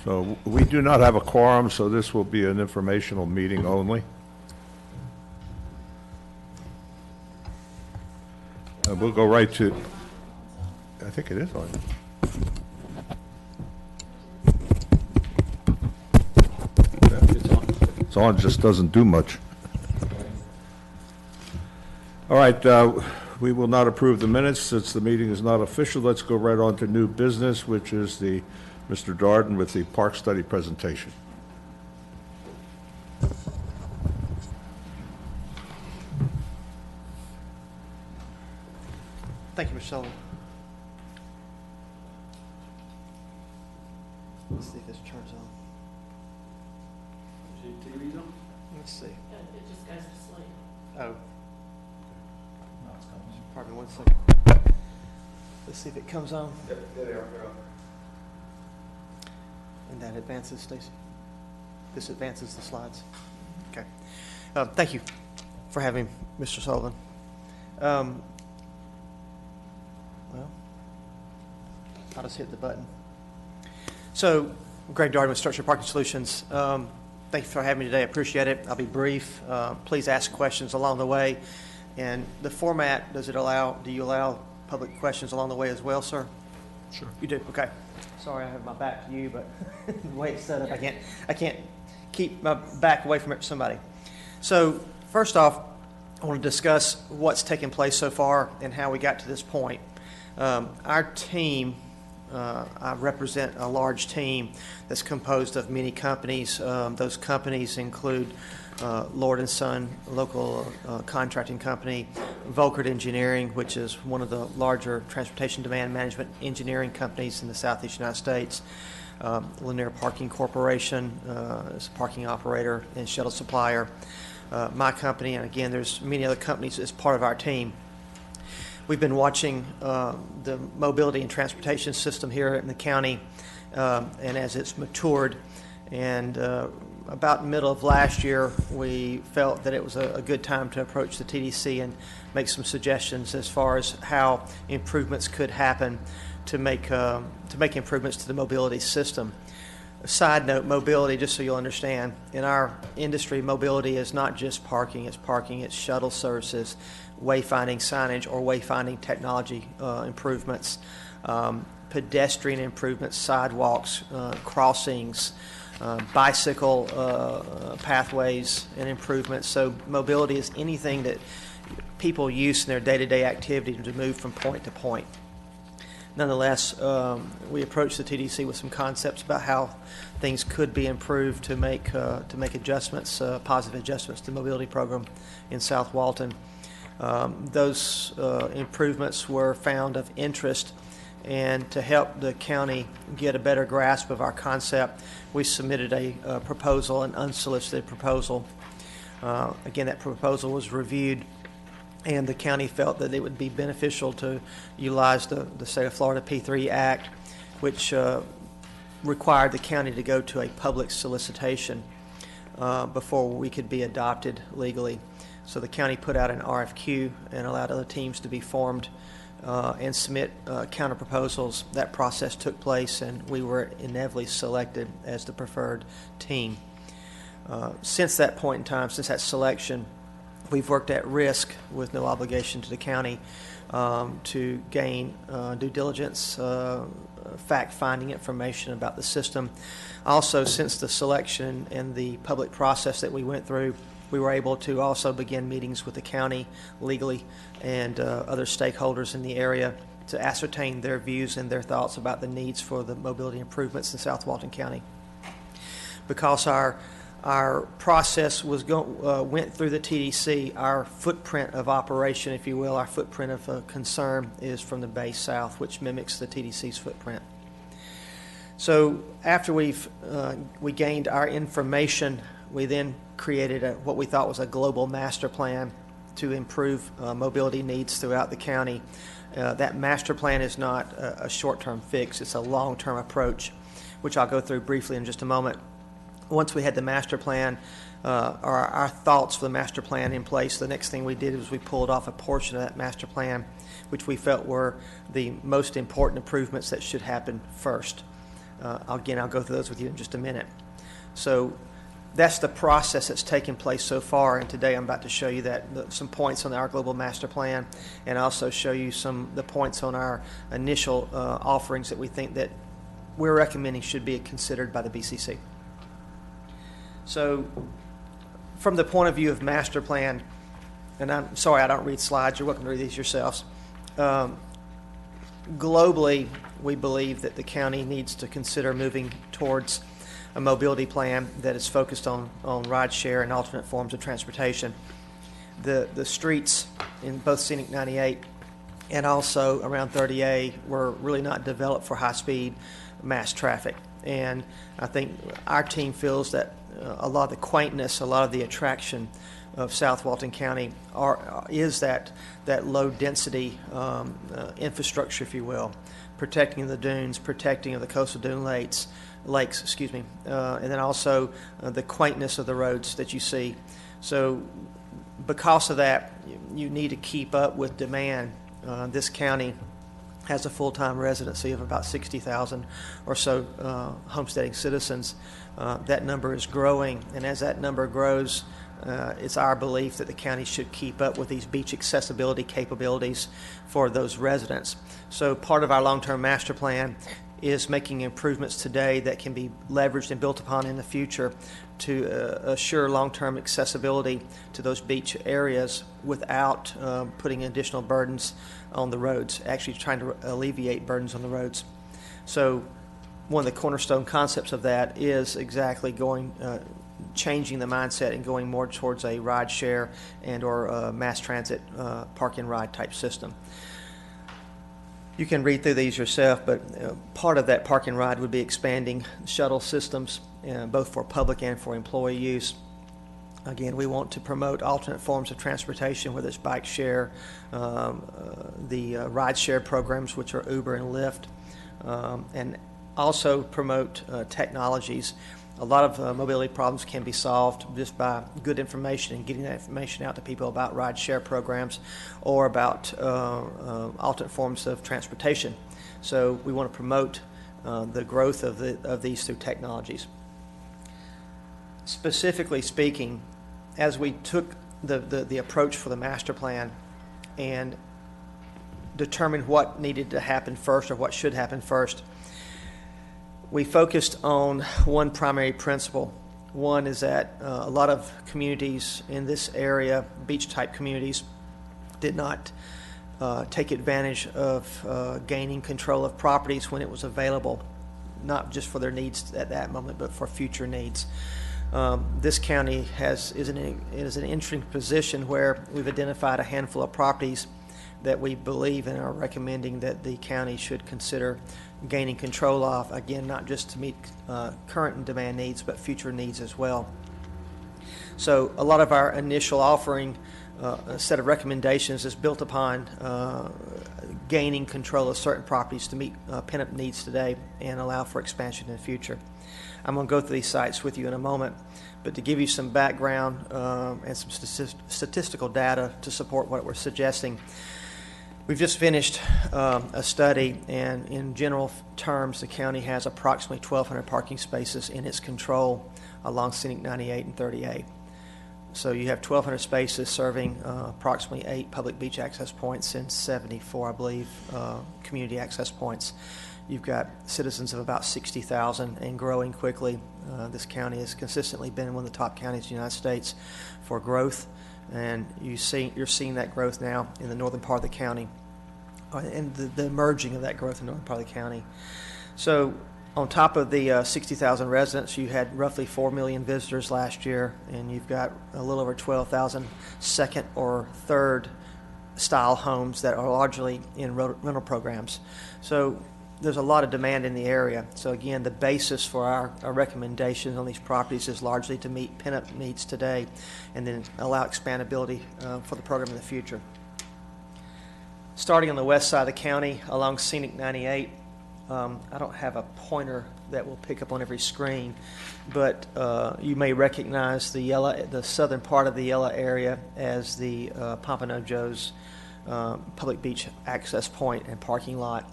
So we do not have a quorum, so this will be an informational meeting only. We'll go right to, I think it is on. It's on, just doesn't do much. All right, we will not approve the minutes since the meeting is not official. Let's go right on to new business, which is the Mr. Darden with the park study presentation. Thank you, Mr. Sullivan. Let's see if this turns on. TV's on? Let's see. Yeah, it just goes to sleep. Oh, No, it's coming. pardon me 1 second. Let's see if it comes on. There they are. They're on. And that advances, Stacy. This advances the slides. Okay. Thank you for having me, Mr. Sullivan. Well, I'll just hit the button. So, Greg Darden with Structured Parking Solutions. Thank you for having me today. I appreciate it. I'll be brief. Please ask questions along the way. And the format, do you allow public questions along the way as well, sir? Sure. You do? Okay. Sorry, I have my back to you, but the way it's set up, I can't keep my back away from somebody. So, first off, I want to discuss what's taken place so far and how we got to this point. Our team, I represent a large team that's composed of many companies. Those companies include Lord & Son, local contracting company, Volkert Engineering, which is one of the larger transportation demand management engineering companies in the Southeast United States, Lanier Parking Corporation is a parking operator and shuttle supplier, my company, and again, there's many other companies as part of our team. We've been watching the mobility and transportation system here in the county and as it's matured, and about middle of last year we felt that it was a good time to approach the TDC and make some suggestions as far as how improvements could happen to make improvements to the mobility system. A side note, mobility, just so you'll understand, in our industry, mobility is not just parking, it's shuttle services, wayfinding signage or wayfinding technology improvements, pedestrian improvements, sidewalks, crossings, bicycle pathways and improvements. So mobility is anything that people use in their day-to-day activity to move from point to point. Nonetheless, we approached the TDC with some concepts about how things could be improved to make adjustments, positive adjustments to the mobility program in South Walton. Those improvements were found of interest, and to help the county get a better grasp of our concept, we submitted a proposal, an unsolicited proposal. Again, that proposal was reviewed, and the county felt that it would be beneficial to utilize the State of Florida P3 Act, which required the county to go to a public solicitation before we could be adopted legally. So the county put out an RFQ and allowed other teams to be formed and submit counter proposals. That process took place, and we were inevitably selected as the preferred team. Since that point in time, since that selection, we've worked at risk with no obligation to the county to gain due diligence, fact-finding information about the system. Also, since the selection and the public process that we went through, we were able to also begin meetings with the county legally and other stakeholders in the area to ascertain their views and their thoughts about the needs for the mobility improvements in South Walton County. Because our process went through the TDC, our footprint of operation, if you will, our footprint of concern is from the Bay South, which mimics the TDC's footprint. So after we gained our information, we then created what we thought was a global master plan to improve mobility needs throughout the county. That master plan is not a short-term fix, it's a long-term approach, which I'll go through briefly in just a moment. Once we had the master plan, or our thoughts for the master plan in place, the next thing we did was we pulled off a portion of that master plan, which we felt were the most important improvements that should happen first. Again, I'll go through those with you in just a minute. So that's the process that's taken place so far, and today I'm about to show you some points on our global master plan, and also show you the points on our initial offerings that we think that we're recommending should be considered by the BCC. So from the point of view of master plan, and I'm sorry I don't read slides, you're welcome to read these yourselves. Globally, we believe that the county needs to consider moving towards a mobility plan that is focused on ride share and alternate forms of transportation. The streets in both Scenic 98 and also around 30A were really not developed for high-speed mass traffic. And I think our team feels that a lot of the quaintness, a lot of the attraction of South Walton County is that low-density infrastructure, if you will, protecting the dunes, protecting of the coastal dune lakes, and then also the quaintness of the roads that you see. So because of that, you need to keep up with demand. This county has a full-time residency of about 60,000 or so homesteading citizens. That number is growing, and as that number grows, it's our belief that the county should keep up with these beach accessibility capabilities for those residents. So part of our long-term master plan is making improvements today that can be leveraged and built upon in the future to assure long-term accessibility to those beach areas without putting additional burdens on the roads, actually trying to alleviate burdens on the roads. So one of the cornerstone concepts of that is exactly changing the mindset and going more towards a ride share and or mass transit park and ride type system. You can read through these yourself, but part of that park and ride would be expanding shuttle systems, both for public and for employee use. Again, we want to promote alternate forms of transportation, whether it's bike share, the ride share programs, which are Uber and Lyft, and also promote technologies. A lot of mobility problems can be solved just by good information and getting that information out to people about ride share programs or about alternate forms of transportation. So we want to promote the growth of these through technologies. Specifically speaking, as we took the approach for the master plan and determined what needed to happen first or what should happen first, we focused on one primary principle. One is that a lot of communities in this area, beach-type communities, did not take advantage of gaining control of properties when it was available, not just for their needs at that moment, but for future needs. This county is in an interesting position where we've identified a handful of properties that we believe and are recommending that the county should consider gaining control of, again, not just to meet current and demand needs, but future needs as well. So a lot of our initial offering, a set of recommendations is built upon gaining control of certain properties to meet pent-up needs today and allow for expansion in the future. I'm going to go through these sites with you in a moment, but to give you some background and some statistical data to support what we're suggesting, we've just finished a study, and in general terms, the county has approximately 1,200 parking spaces in its control along Scenic 98 and 38. So you have 1,200 spaces serving approximately 8 public beach access points and 74, I believe, community access points. You've got citizens of about 60,000 and growing quickly. This county has consistently been one of the top counties in the United States for growth, and you're seeing that growth now in the northern part of the county, and the emerging of that growth in the northern part of the county. So on top of the 60,000 residents, you had roughly 4 million visitors last year, and you've got a little over 12,000 second or third style homes that are largely in rental programs. So there's a lot of demand in the area. So again, the basis for our recommendations on these properties is largely to meet pent-up needs today and then allow expandability for the program in the future. Starting on the west side of the county along Scenic 98, I don't have a pointer that will pick up on every screen, but you may recognize the southern part of the yellow area as the Pompano Joe's public beach access point and parking lot.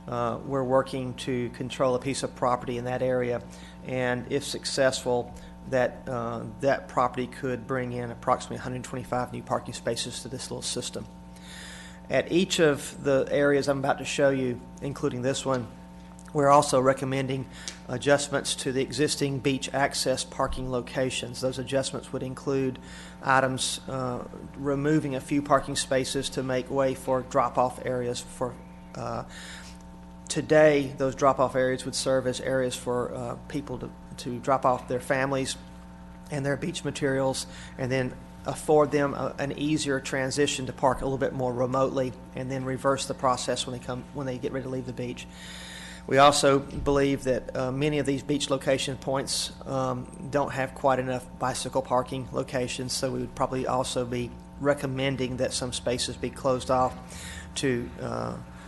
we're working to control a piece of property in that area, and if successful, that property could bring in approximately 125 new parking spaces to this little system. At each of the areas I'm about to show you, including this one, we're also recommending adjustments to the existing beach access parking locations. Those adjustments would include items removing a few parking spaces to make way for drop-off areas. Today, those drop-off areas would serve as areas for people to drop off their families and their beach materials, and then afford them an easier transition to park a little bit more remotely, and then reverse the process when they get ready to leave the beach. We also believe that many of these beach location points don't have quite enough bicycle parking locations, so we would probably also be recommending that some spaces be closed off to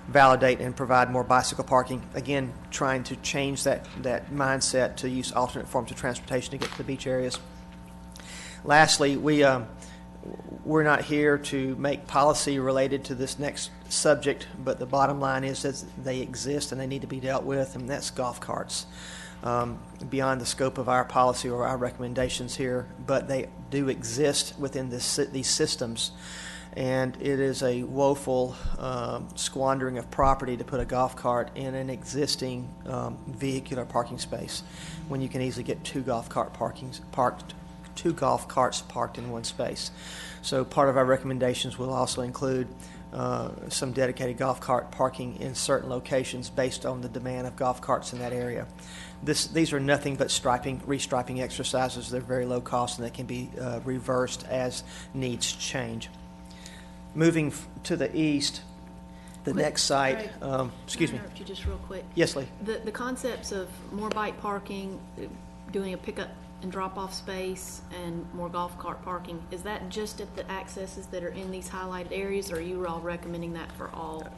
validate and provide more bicycle parking. Again, trying to change that mindset to use alternate forms of transportation to get to the beach areas. Lastly, we're not here to make policy related to this next subject, but the bottom line is that they exist and they need to be dealt with, and that's golf carts. Beyond the scope of our policy or our recommendations here, but they do exist within these systems, and it is a woeful squandering of property to put a golf cart in an existing vehicular parking space when you can easily get two golf carts parked in one space. So part of our recommendations will also include some dedicated golf cart parking in certain locations based on the demand of golf carts in that area. These are nothing but restriping exercises. They're very low cost, and they can be reversed as needs change. Moving to the east, the next site, excuse me. Can I interrupt you just real quick? Yes, Lee. The concepts of more bike parking, doing a pickup and drop-off space, and more golf cart parking, is that just at the accesses that are in these highlighted areas, or are you all recommending that for all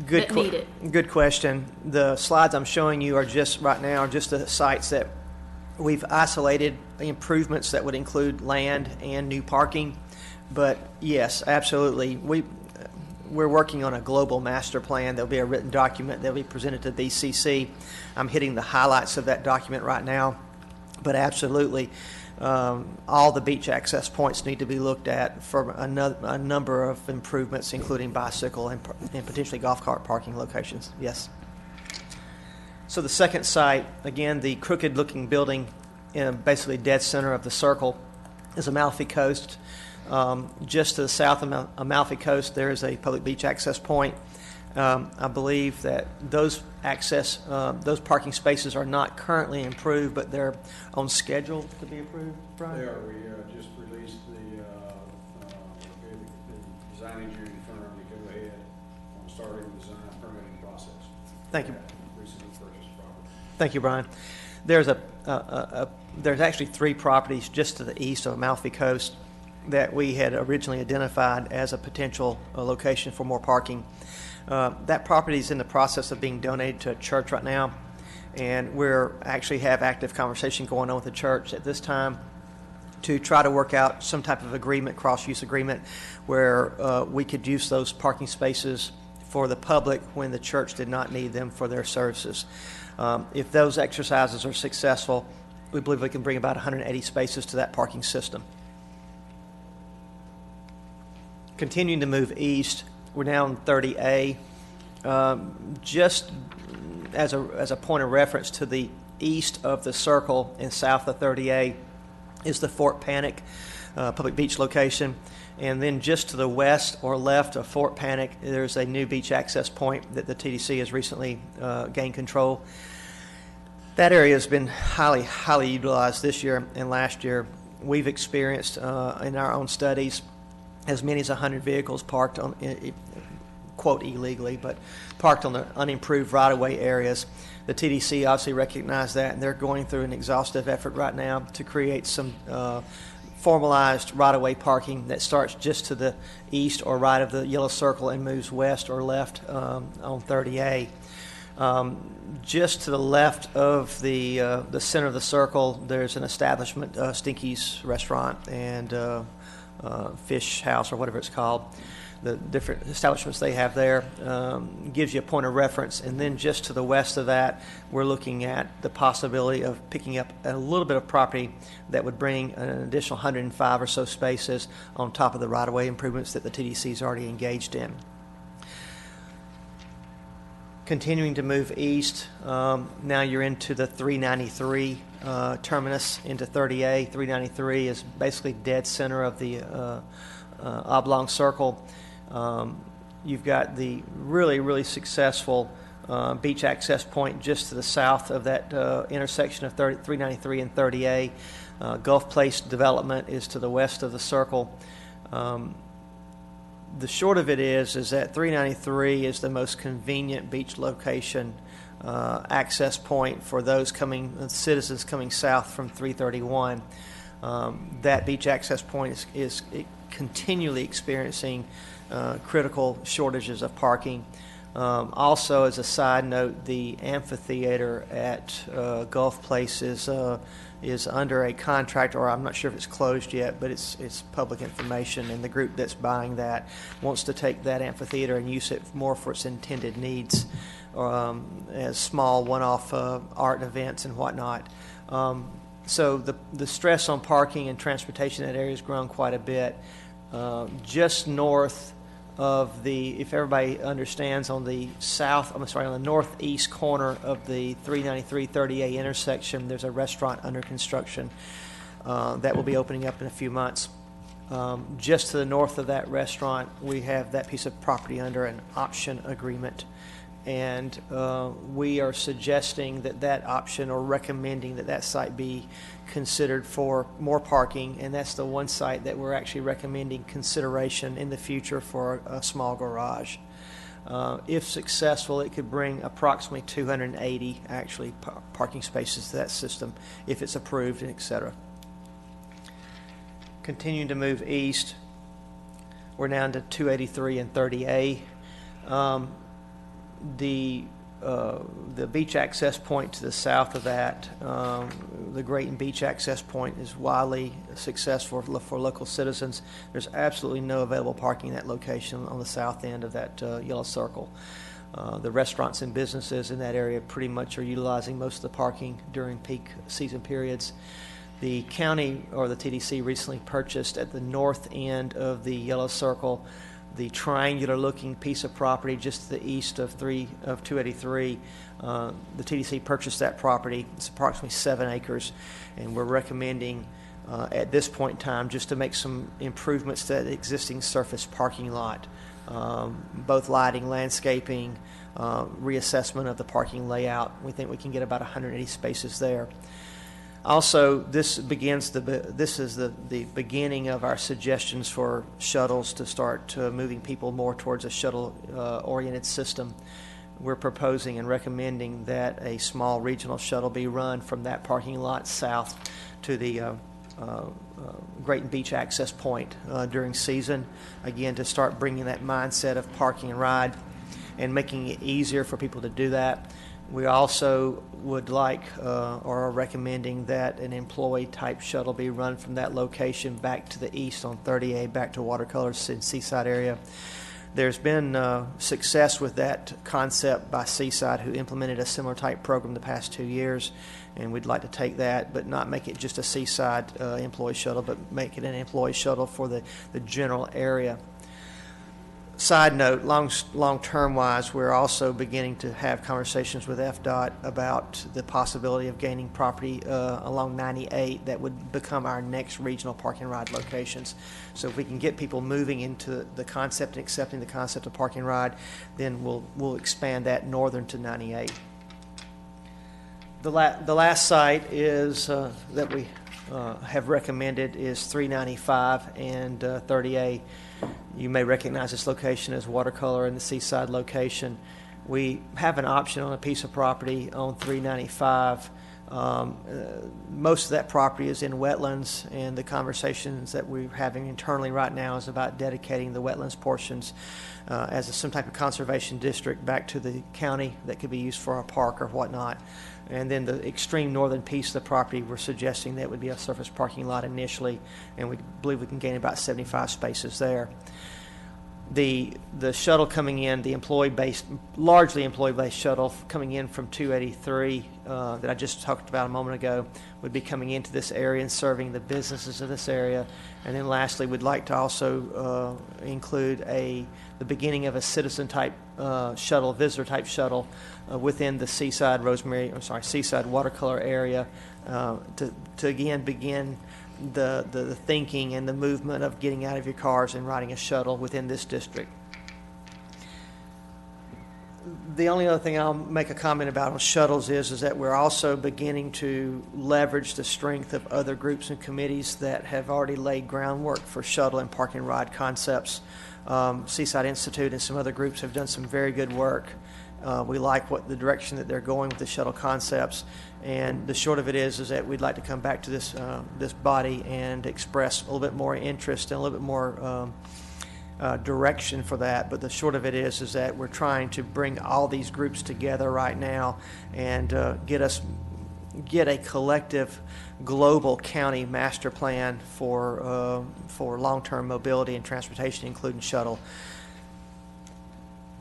that need it? Good question. The slides I'm showing you are just the sites that we've isolated improvements that would include land and new parking. But yes, absolutely. We're working on a global master plan. There'll be a written document that will be presented to BCC. I'm hitting the highlights of that document right now. But absolutely, all the beach access points need to be looked at for a number of improvements, including bicycle and potentially golf cart parking locations. Yes. So the second site, again, the crooked-looking building in basically dead center of the circle is Amalfi Coast. Just to the south of Amalfi Coast, there is a public beach access point. I believe that those parking spaces are not currently improved, but they're on schedule to be approved, Brian? They are. We just released the design engineering firm to go ahead on starting the design permitting process. Thank you. Recently purchased property. Thank you, Brian. There's actually three properties just to the east of Amalfi Coast that we had originally identified as a potential location for more parking. That property is in the process of being donated to a church right now, and we're actually have active conversation going on with the church at this time to try to work out some type of agreement, cross-use agreement, where we could use those parking spaces for the public when the church did not need them for their services. If those exercises are successful, we believe we can bring about 180 spaces to that parking system. Continuing to move east, we're now in 30A. Just as a point of reference, to the east of the circle and south of 30A is the Fort Panic public beach location. And then just to the west or left of Fort Panic, there's a new beach access point that the TDC has recently gained control. That area has been highly utilized this year and last year. We've experienced in our own studies as many as 100 vehicles parked on, quote, illegally, but parked on the unimproved right-of-way areas. The TDC obviously recognized that, and they're going through an exhaustive effort right now to create some formalized right-of-way parking that starts just to the east or right of the yellow circle and moves west or left on 30A. Just to the left of the center of the circle, there's an establishment, Stinky's Restaurant and Fish House or whatever it's called. the different establishments they have there. Gives you a point of reference. And then just to the west of that, we're looking at the possibility of picking up a little bit of property that would bring an additional 105 or so spaces on top of the right-of-way improvements that the TDC is already engaged in. Continuing to move east, now you're into the 393 terminus into 30A. 393 is basically dead center of the oblong circle. You've got the really successful beach access point just to the south of that intersection of 393 and 30A. Gulf Place development is to the west of the circle. The short of it is that 393 is the most convenient beach location access point for those citizens coming south from 331. That beach access point is continually experiencing critical shortages of parking. Also, as a side note, the amphitheater at Gulf Place is under a contract, or I'm not sure if it's closed yet, but it's public information, and the group that's buying that wants to take that amphitheater and use it more for its intended needs, as small one-off art events and whatnot. So the stress on parking and transportation in that area has grown quite a bit. Just north of if everybody understands, on the northeast corner of the 393-30A intersection, there's a restaurant under construction that will be opening up in a few months. Just to the north of that restaurant, we have that piece of property under an option agreement. And we are suggesting that option, or recommending that site be considered for more parking, and that's the one site that we're actually recommending consideration in the future for a small garage. If successful, it could bring approximately 280 actually parking spaces to that system if it's approved, and et cetera. Continuing to move east, we're now into 283 and 30A. The beach access point to the south of that, the Grayton Beach access point, is wildly successful for local citizens. There's absolutely no available parking in that location on the south end of that yellow circle. The restaurants and businesses in that area pretty much are utilizing most of the parking during peak season periods. The county, or the TDC, recently purchased at the north end of the yellow circle the triangular-looking piece of property just to the east of 283. The TDC purchased that property. It's approximately 7 acres, and we're recommending at this point in time just to make some improvements to that existing surface parking lot, both lighting, landscaping, reassessment of the parking layout. We think we can get about 180 spaces there. Also, this is the beginning of our suggestions for shuttles to start moving people more towards a shuttle-oriented system. We're proposing and recommending that a small regional shuttle be run from that parking lot south to the Grayton Beach access point during season, again, to start bringing that mindset of parking and ride and making it easier for people to do that. We also would like or are recommending that an employee-type shuttle be run from that location back to the east on 30A, back to Watercolors in Seaside area. There's been success with that concept by Seaside, who implemented a similar type program the past 2 years, and we'd like to take that, but not make it just a Seaside employee shuttle, but make it an employee shuttle for the general area. Side note, long-term wise, we're also beginning to have conversations with FDOT about the possibility of gaining property along 98 that would become our next regional park and ride locations. So if we can get people moving into the concept and accepting the concept of park and ride, then we'll expand that northern to 98. The last site is that we have recommended is 395 and 30A. You may recognize this location as Watercolor in the Seaside location. We have an option on a piece of property on 395. Most of that property is in wetlands, and the conversations that we're having internally right now is about dedicating the wetlands portions as some type of conservation district back to the county that could be used for a park or whatnot. And then the extreme northern piece of the property, we're suggesting that would be a surface parking lot initially, and we believe we can gain about 75 spaces there. the shuttle coming in, the employee-based, largely employee-based shuttle coming in from 283 that I just talked about a moment ago would be coming into this area and serving the businesses of this area. And then lastly, we'd like to also include the beginning of a citizen-type shuttle, visitor-type shuttle within the Seaside watercolor area to again begin the thinking and the movement of getting out of your cars and riding a shuttle within this district. The only other thing I'll make a comment about on shuttles is that we're also beginning to leverage the strength of other groups and committees that have already laid groundwork for shuttle and park and ride concepts. Seaside Institute and some other groups have done some very good work. We like the direction that they're going with the shuttle concepts, and the short of it is that we'd like to come back to this body and express a little bit more interest and a little bit more direction for that. But the short of it is that we're trying to bring all these groups together right now and get a collective global county master plan for long-term mobility and transportation, including shuttle.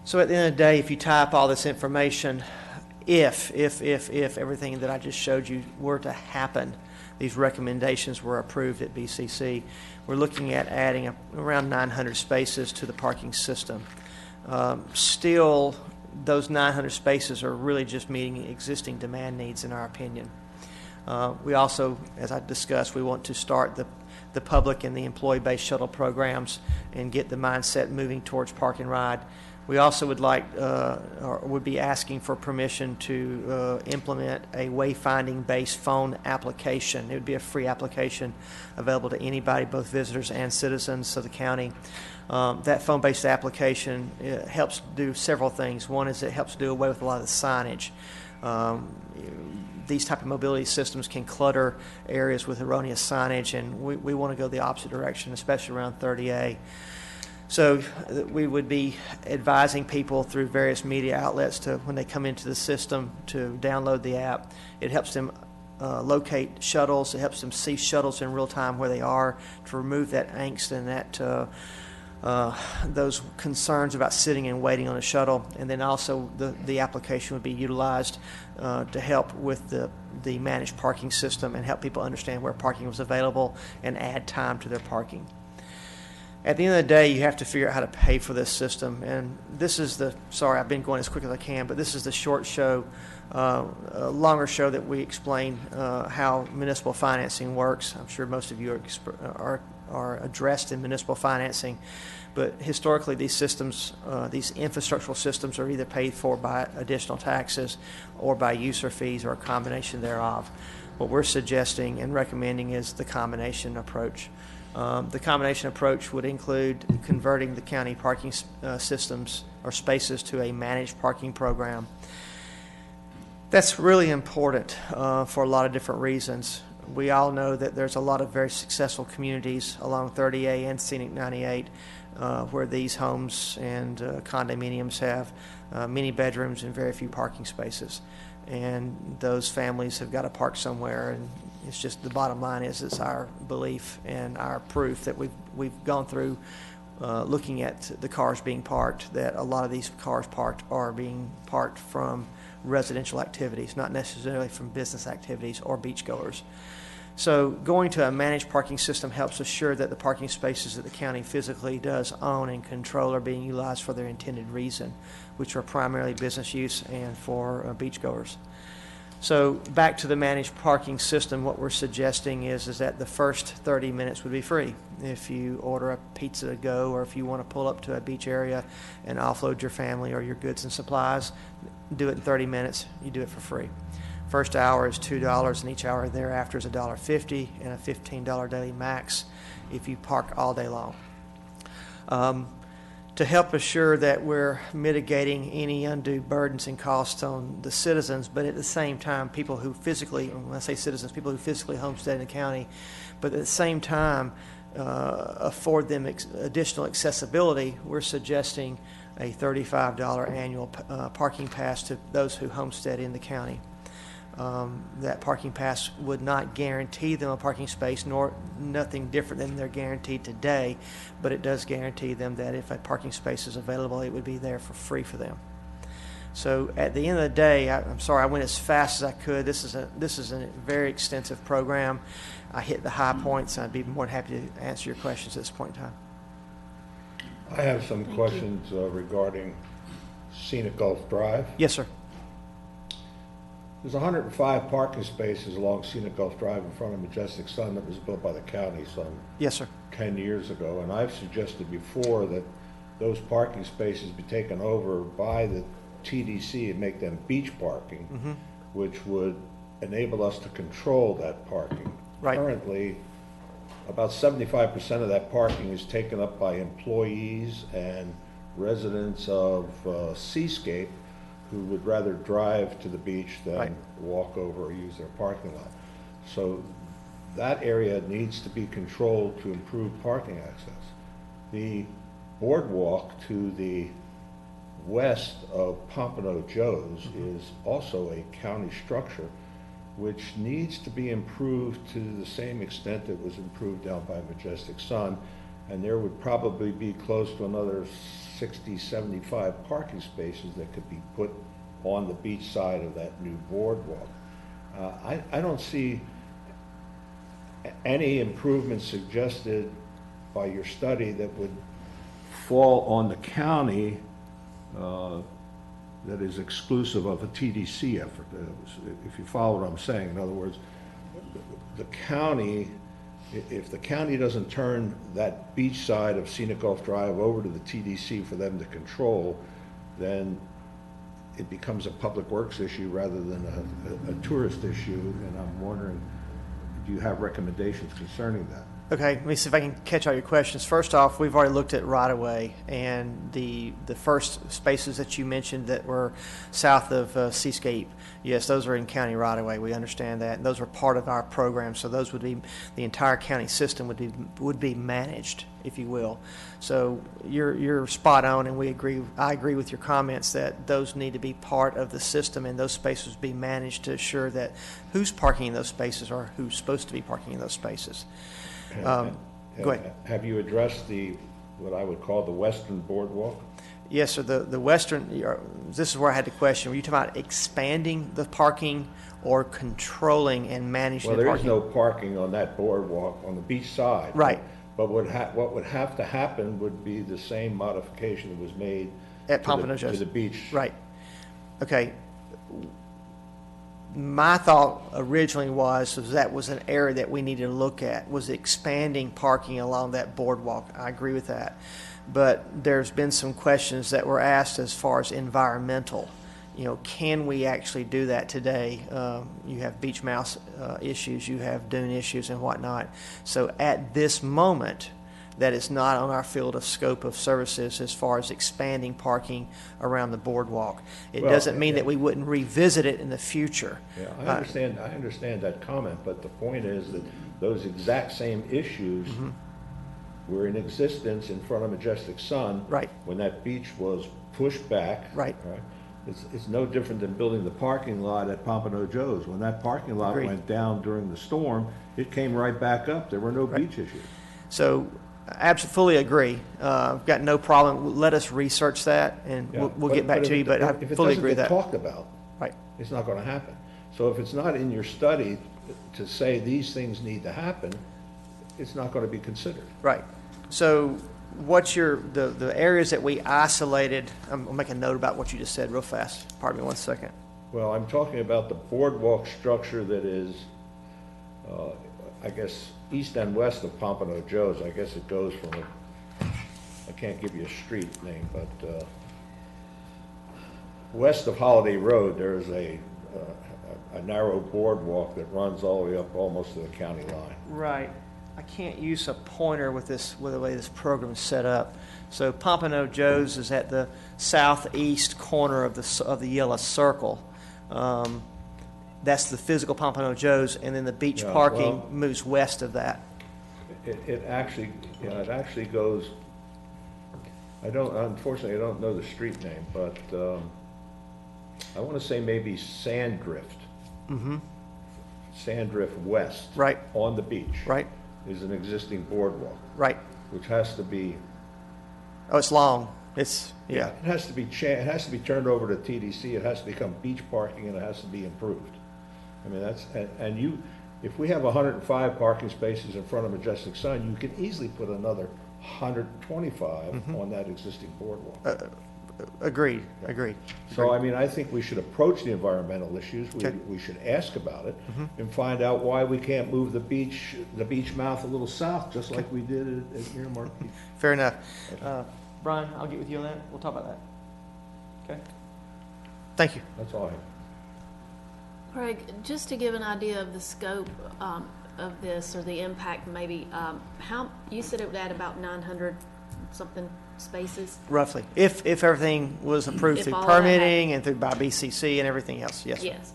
So at the end of the day, if you type all this information, if everything that I just showed you were to happen, these recommendations were approved at BCC, we're looking at adding around 900 spaces to the parking system. Still, those 900 spaces are really just meeting existing demand needs, in our opinion. We also, as I discussed, we want to start the public and the employee-based shuttle programs and get the mindset moving towards park and ride. We also would like, or would be asking for permission to implement a wayfinding-based phone application. It would be a free application available to anybody, both visitors and citizens of the county. That phone-based application helps do several things. One is it helps do away with a lot of the signage. These type of mobility systems can clutter areas with erroneous signage, and we want to go the opposite direction, especially around 30A. So we would be advising people through various media outlets to, when they come into the system, to download the app. It helps them locate shuttles. It helps them see shuttles in real time where they are, to remove that angst and that those concerns about sitting and waiting on a shuttle. And then also the application would be utilized to help with the managed parking system and help people understand where parking was available and add time to their parking. At the end of the day, you have to figure out how to pay for this system. And this is sorry, I've been going as quick as I can, but this is the short show, a longer show that we explain how municipal financing works. I'm sure most of you are addressed in municipal financing, but historically these systems, these infrastructural systems, are either paid for by additional taxes or by user fees or a combination thereof. What we're suggesting and recommending is the combination approach. The combination approach would include converting the county parking systems or spaces to a managed parking program. That's really important for a lot of different reasons. We all know that there's a lot of very successful communities along 30A and Scenic 98 where these homes and condominiums have many bedrooms and very few parking spaces. And those families have got to park somewhere, and it's just, the bottom line is, it's our belief and our proof that we've gone through looking at the cars being parked, that a lot of these cars parked are being parked from residential activities, not necessarily from business activities or beachgoers. So going to a managed parking system helps assure that the parking spaces that the county physically does own and control are being utilized for their intended reason, which are primarily business use and for beachgoers. So back to the managed parking system, what we're suggesting is that the first 30 minutes would be free. If you order a pizza to go, or if you want to pull up to a beach area and offload your family or your goods and supplies, do it in 30 minutes, you do it for free. First hour is $2, and each hour thereafter is $1.50 and a $15 daily max if you park all day long. To help assure that we're mitigating any undue burdens and costs on the citizens, but at the same time, people who physically, when I say citizens, people who physically homestead in the county, but at the same time afford them additional accessibility, we're suggesting a $35 annual parking pass to those who homestead in the county. That parking pass would not guarantee them a parking space, nor nothing different than they're guaranteed today, but it does guarantee them that if a parking space is available, it would be there for free for them. So at the end of the day, I'm sorry I went as fast as I could. This is a very extensive program. I hit the high points, and I'd be more than happy to answer your questions at this point in time. I have some questions regarding Scenic Gulf Drive. Yes, sir. There's 105 parking spaces along Scenic Gulf Drive in front of Majestic Sun that was built by the county some Yes, sir. 10 years ago, and I've suggested before that those parking spaces be taken over by the TDC and make them beach parking, which would enable us to control that parking. Right. Currently, about 75% of that parking is taken up by employees and residents of Seascape who would rather drive to the beach than Right. walk over or use their parking lot. So that area needs to be controlled to improve parking access. The boardwalk to the west of Pompano Joe's is also a county structure which needs to be improved to the same extent it was improved down by Majestic Sun, and there would probably be close to another 60, 75 parking spaces that could be put on the beach side of that new boardwalk. I don't see any improvements suggested by your study that would fall on the county that is exclusive of a TDC effort. If you follow what I'm saying, in other words, the county, if the county doesn't turn that beach side of Scenic Gulf Drive over to the TDC for them to control, then it becomes a public works issue rather than a tourist issue, and I'm wondering, do you have recommendations concerning that? Okay, let me see if I can catch all your questions. First off, we've already looked at right-of-way, and the first spaces that you mentioned that were south of Seascape, yes, those are in county right-of-way. We understand that. And those are part of our program, so those would be, the entire county system would be managed, if you will. So you're spot on, and we agree. I agree with your comments that those need to be part of the system, and those spaces be managed to assure that who's parking in those spaces or who's supposed to be parking in those spaces. Go ahead. Have you addressed what I would call the western boardwalk? Yes, sir. The western, this is where I had the question. Were you talking about expanding the parking or controlling and managing Well, the there parking? is no parking on that boardwalk on the beach side. Right. But what would have to happen would be the same modification that was made At Pompano to Joe's. the beach. Right. Okay. My thought originally was that was an area that we needed to look at, was expanding parking along that boardwalk. I agree with that. But there's been some questions that were asked as far as environmental. You know, can we actually do that today? You have beach mouse issues, you have dune issues and whatnot. So at this moment, that is not on our field of scope of services as far as expanding parking around the boardwalk. It Well, doesn't mean yeah. that we wouldn't revisit it in the future. Yeah, I understand that comment, but the point is that those exact same issues were in existence in front of Majestic Sun. Right. When that beach was pushed back. Right. It's no different than building the parking lot at Pompano Joe's. When that parking lot Agreed. went down during the storm, it came right back up. There were no beach issues. So I absolutely agree. I've got no problem. Let us research that, and Yeah, we'll get back if to you, it- but I if it fully doesn't agree with get that. talked about, Right. it's not going to happen. So if it's not in your study to say these things need to happen, it's not going to be considered. Right. So what's the areas that we isolated? I'll make a note about what you just said real fast. Pardon me 1 second. Well, I'm talking about the boardwalk structure that is, I guess, east and west of Pompano Joe's. I guess it goes from I can't give you a street name, but west of Holiday Road, there's a narrow boardwalk that runs all the way up almost to the county line. Right. I can't use a pointer with the way this program is set up. So Pompano Joe's is at the southeast corner of the yellow circle. That's the physical Pompano Joe's, and then the beach Yeah, parking well- moves west of that. It actually goes, unfortunately, I don't know the street name, but I want to say maybe Sandrift. Sandrift West. Right. On the beach. Right, Is an existing boardwalk, right. which has to be, Oh, it's long. It's, yeah. it has to be it has to be turned over to TDC, it has to become beach parking, and it has to be improved. I mean, that's, and you, if we have 105 parking spaces in front of Majestic Sun, you can easily put another 125 on that existing boardwalk. Agreed, agreed. So, I mean, I think we should approach the environmental issues, Okay. we should ask about it, and find out why we can't move the beach mouth a little south, just like we did at Miramar Beach. Fair enough. Brian, I'll get with you on that. We'll talk about that. Okay? Thank you. That's all I have. Craig, just to give an idea of the scope of this, or the impact maybe, how, you said it would add about 900 something spaces? Roughly. If everything was approved If through all of that permitting and through by BCC and everything else, yes. Yes.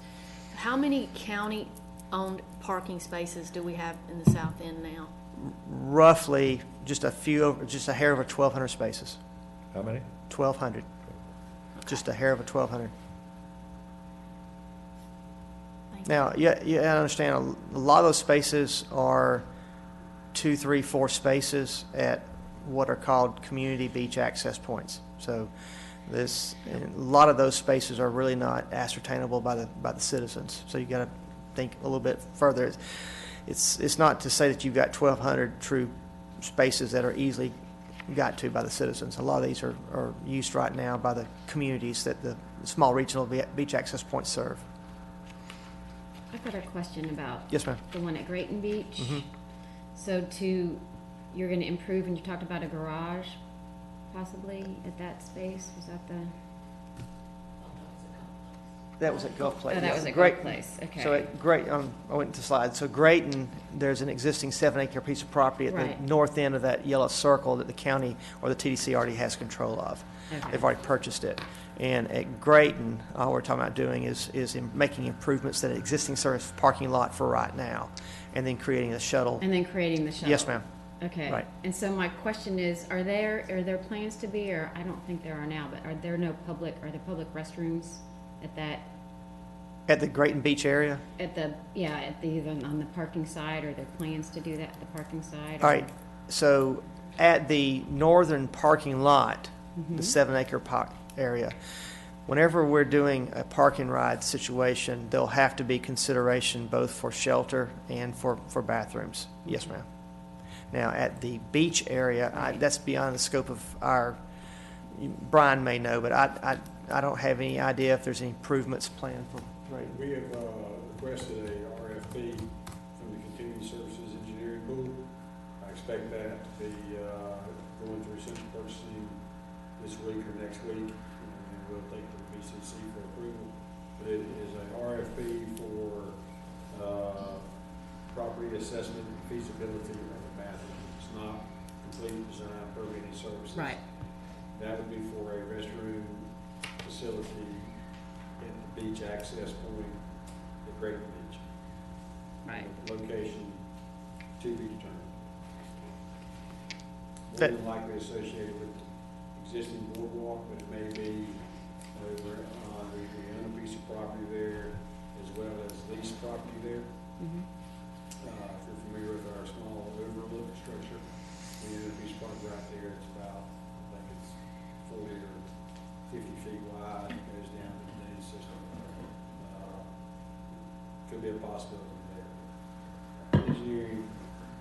How many county-owned parking spaces do we have in the south end now? Roughly, just a hair over 1,200 spaces. How many? 1,200. Just a hair over 1,200. Thank you. Now, I understand a lot of those spaces are 2, 3, 4 spaces at what are called community beach access points. So and a lot of those spaces are really not ascertainable by the citizens. So you got to think a little bit further. It's not to say that you've got 1,200 true spaces that are easily got to by the citizens. A lot of these are used right now by the communities that the small regional beach access points serve. I've got a question about Yes, ma'am. the one at Grayton Beach. So you're going to improve, and you talked about a garage possibly at that space. Was that the? That was at Gulf Place. Oh, that Yes. was at Great. Gulf Place. Okay. So at I went to slide. So Grayton, there's an existing 7-acre piece of property at Right. the north end of that yellow circle that the county or the TDC already has control of. Okay. They've already purchased it. And at Grayton, all we're talking about doing is making improvements to the existing service parking lot for right now, and then creating a shuttle. And then creating the shuttle. Yes, ma'am. Okay. Right. And so my question is, are there plans to be, or I don't think there are now, but are there public restrooms at that, At the Grayton Beach area? on the parking side? Are there plans to do that at the parking side? All right. So at the northern parking lot, Mm-hmm. the 7-acre area, whenever we're doing a park and ride situation, there'll have to be consideration both for shelter and for bathrooms. Yes, ma'am. Now, at the beach area, that's beyond the scope of Brian may know, but I don't have any idea if there's any improvements planned for Grayton. We have requested a RFP from the Continuing Services Engineering Pool. I expect that to be going through central purchasing this week or next week, and we'll take it to the BCC for approval. But it is an RFP for property assessment and feasibility of the bathroom. It's not complete design permitting services. Right. That would be for a restroom facility at the beach access point at Grayton Beach. Right. Location to be determined. More That- than likely associated with existing boardwalk, but it may be over on we own a piece of property there as well as lease property there. Mhm. If you're familiar with our small overlook structure, we own a piece of property right there. It's about, I think it's 40 or 50 feet wide. It goes down to the data system. Could be a possibility there. Engineering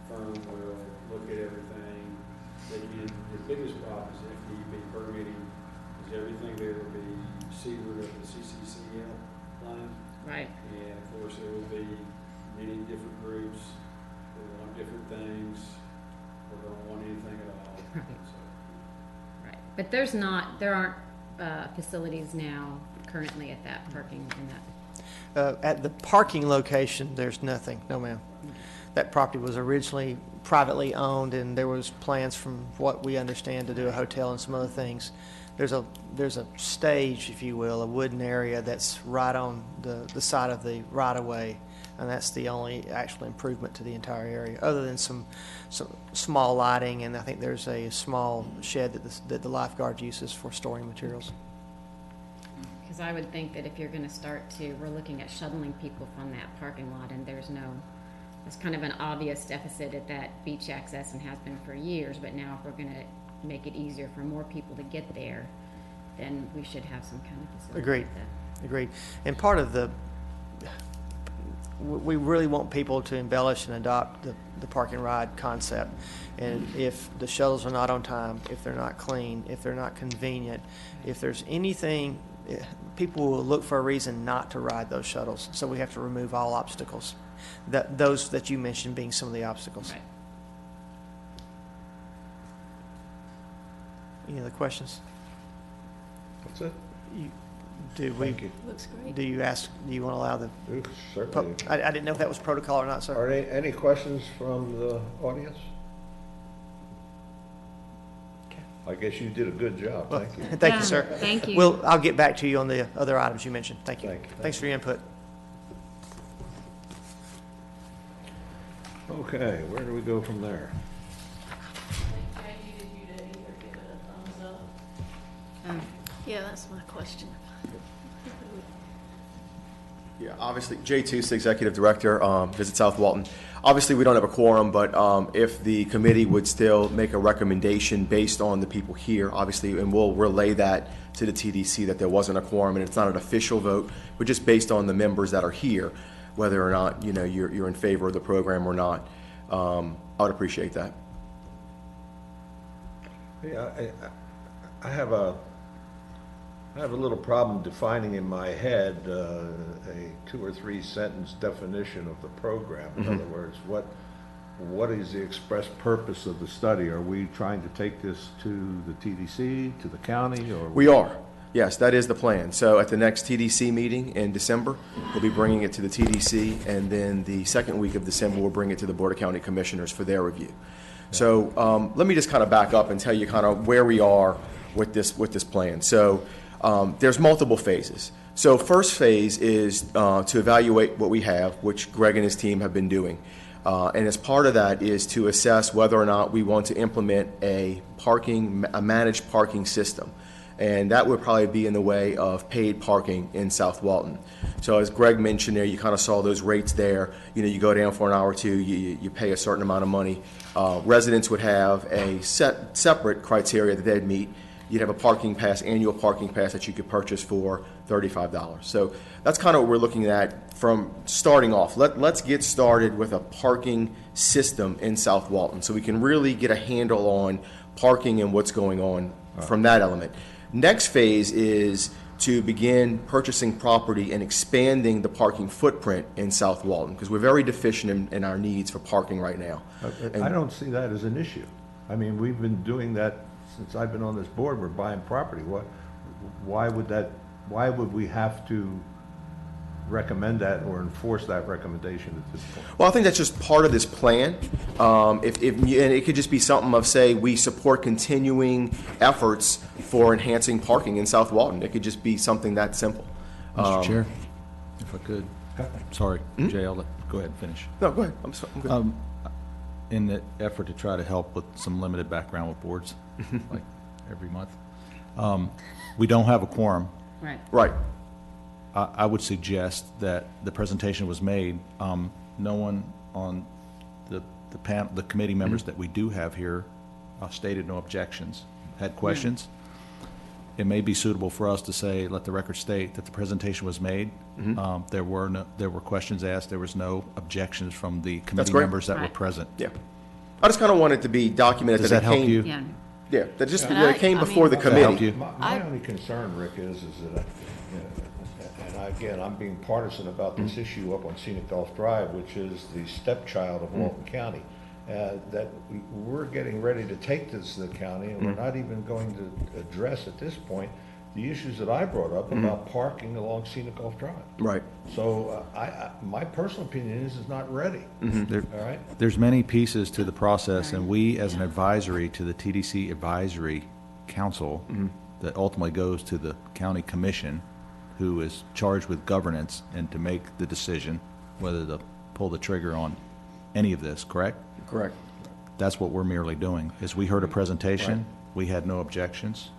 firm will look at everything. The biggest problem is FDP permitting, is everything there will be seaward of the CCCL line. Right. And of course, there will be many different groups that want different things, or don't want anything at all. Right. So, Right. But there aren't facilities now currently at that parking in that. At the parking location, there's nothing. No, ma'am. That property was originally privately owned, and there was plans from what we understand to do a hotel and some other things. There's a stage, if you will, a wooden area that's right on the side of the right-of-way, and that's the only actual improvement to the entire area, other than some small lighting, and I think there's a small shed that the lifeguard uses for storing materials. Because I would think that if you're gonna we're looking at shuttling people from that parking lot, and there's kind of an obvious deficit at that beach access and has been for years, but now if we're gonna make it easier for more people to get there, then we should have some kind of facility. Agreed. like that. Agreed. And part of we really want people to embellish and adopt the park and ride concept. And if the shuttles are not on time, if they're not clean, if they're not convenient, if there's anything, people will look for a reason not to ride those shuttles. So we have to remove all obstacles. Those that you mentioned being some of the obstacles. Right. Any other questions? That's it. Thank you. Looks great. Do you want to allow the, Certainly. I didn't know if that was protocol or not, sir. Are there any questions from the audience? I guess you did a good job. Thank you. Thank Yeah, you, sir. thank you. I'll get back to you on the other items you mentioned. Thank you. Thank you. Thanks for your input. Okay, where do we go from there? I needed you to either give it a thumbs up. Yeah, that's my question. Yeah, obviously, Jay Toosa, Executive Director, Visit South Walton. Obviously, we don't have a quorum, but if the committee would still make a recommendation based on the people here, obviously, and we'll relay that to the TDC that there wasn't a quorum, and it's not an official vote, but just based on the members that are here, whether or not, you're in favor of the program or not. I would appreciate that. Yeah, I have a little problem defining in my head a 2 or 3 sentence definition of the program. In other words, what is the express purpose of the study? Are we trying to take this to the TDC, to the county, or? We are. Yes, that is the plan. So at the next TDC meeting in December, we'll be bringing it to the TDC, and then the second week of December, we'll bring it to the Board of County Commissioners for their review. So let me just kind of back up and tell you kind of where we are with this plan. So there's multiple phases. So first phase is to evaluate what we have, which Greg and his team have been doing. And as part of that is to assess whether or not we want to implement a managed parking system. And that would probably be in the way of paid parking in South Walton. So as Greg mentioned there, you kind of saw those rates there. You go down for an hour or two, you pay a certain amount of money. Residents would have a separate criteria that they'd meet. You'd have a parking pass, annual parking pass that you could purchase for $35. So that's kind of what we're looking at from starting off. Let's get started with a parking system in South Walton so we can really get a handle on parking and what's going on from that element. Next phase is to begin purchasing property and expanding the parking footprint in South Walton because we're very deficient in our needs for parking right now. I don't see that as an issue. I mean, we've been doing that since I've been on this board. We're buying property. Why would we have to recommend that or enforce that recommendation at this point? Well, I think that's just part of this plan. And it could just be something of, say, we support continuing efforts for enhancing parking in South Walton. It could just be something that simple. Mr. Chair, if I could, sorry, Jay, go ahead and finish. No, go ahead. I'm good. In the effort to try to help with some limited background with boards, like every month, we don't have a quorum. Right. Right. I would suggest that the presentation was made. No one on the committee members that we do have here stated no objections, had questions. It may be suitable for us to say, let the record state that the presentation was made. There were questions asked. There was no objections from the committee great. members that were Right. present. Yeah. I just kind of wanted to be documented. Does that help came, you? Yeah. Yeah, that And it came I before mean- the Does that help committee. you? My only concern, Rick, is that, and again, I'm being partisan about this issue up on Scenic Gulf Drive, which is the stepchild of Walton County. That we're getting ready to take this to the county, and we're not even going to address at this point the issues that I brought up about parking along Scenic Gulf Drive. Right. So my personal opinion is it's not ready. There- All right? There's many pieces to the process, and we, as an advisory to the TDC Advisory Council, that ultimately goes to the county commission, who is charged with governance and to make the decision whether to pull the trigger on any of this, correct? Correct. That's what we're merely doing, is we heard a presentation, we had no objections.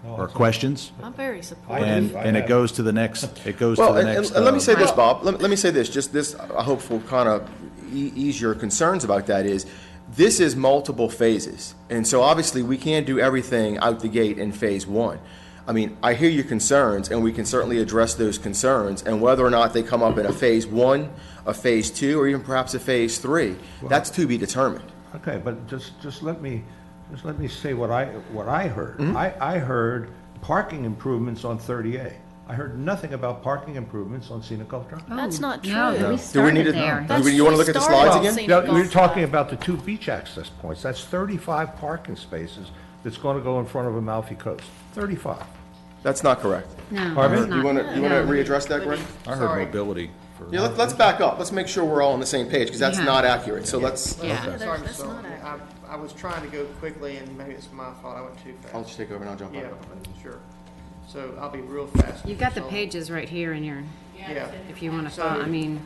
or questions, I'm very supportive. and it goes to the next, it goes to Well, the and next. let me say this, Right. Bob, let me say this, just this, I hope will kind of ease your concerns about that is, this is multiple phases. And so obviously, we can't do everything out the gate in phase one. I mean, I hear your concerns, and we can certainly address those concerns, and whether or not they come up in a phase one, a phase two, or even perhaps a phase three, that's to be determined. Okay, but just let me say what I heard. I heard parking improvements on 38. I heard nothing about parking improvements on Scenic Gulf Drive. That's not true. No, we Do we started need to, there. do you want to look at the slides again? Scenic No, Gulf we're talking Drive. about the two beach access points. That's 35 parking spaces that's going to go in front of Amalfi Coast. 35. That's not correct. No, Pardon it's me? not. You want to No. readdress that, Greg? I heard mobility for. Yeah, let's back up. Let's make sure we're all on the same page, because that's Yeah. not accurate. So let's, Yeah. Sorry, That's Mr. not Sullivan. accurate. I was trying to go quickly, and maybe it's my fault, I went too I'll fast. just take over and I'll jump Yeah, back up. sure. So I'll be real fast. You've got Mr. the Sullivan. pages right here in your, Yeah. if you want to So- follow, I mean,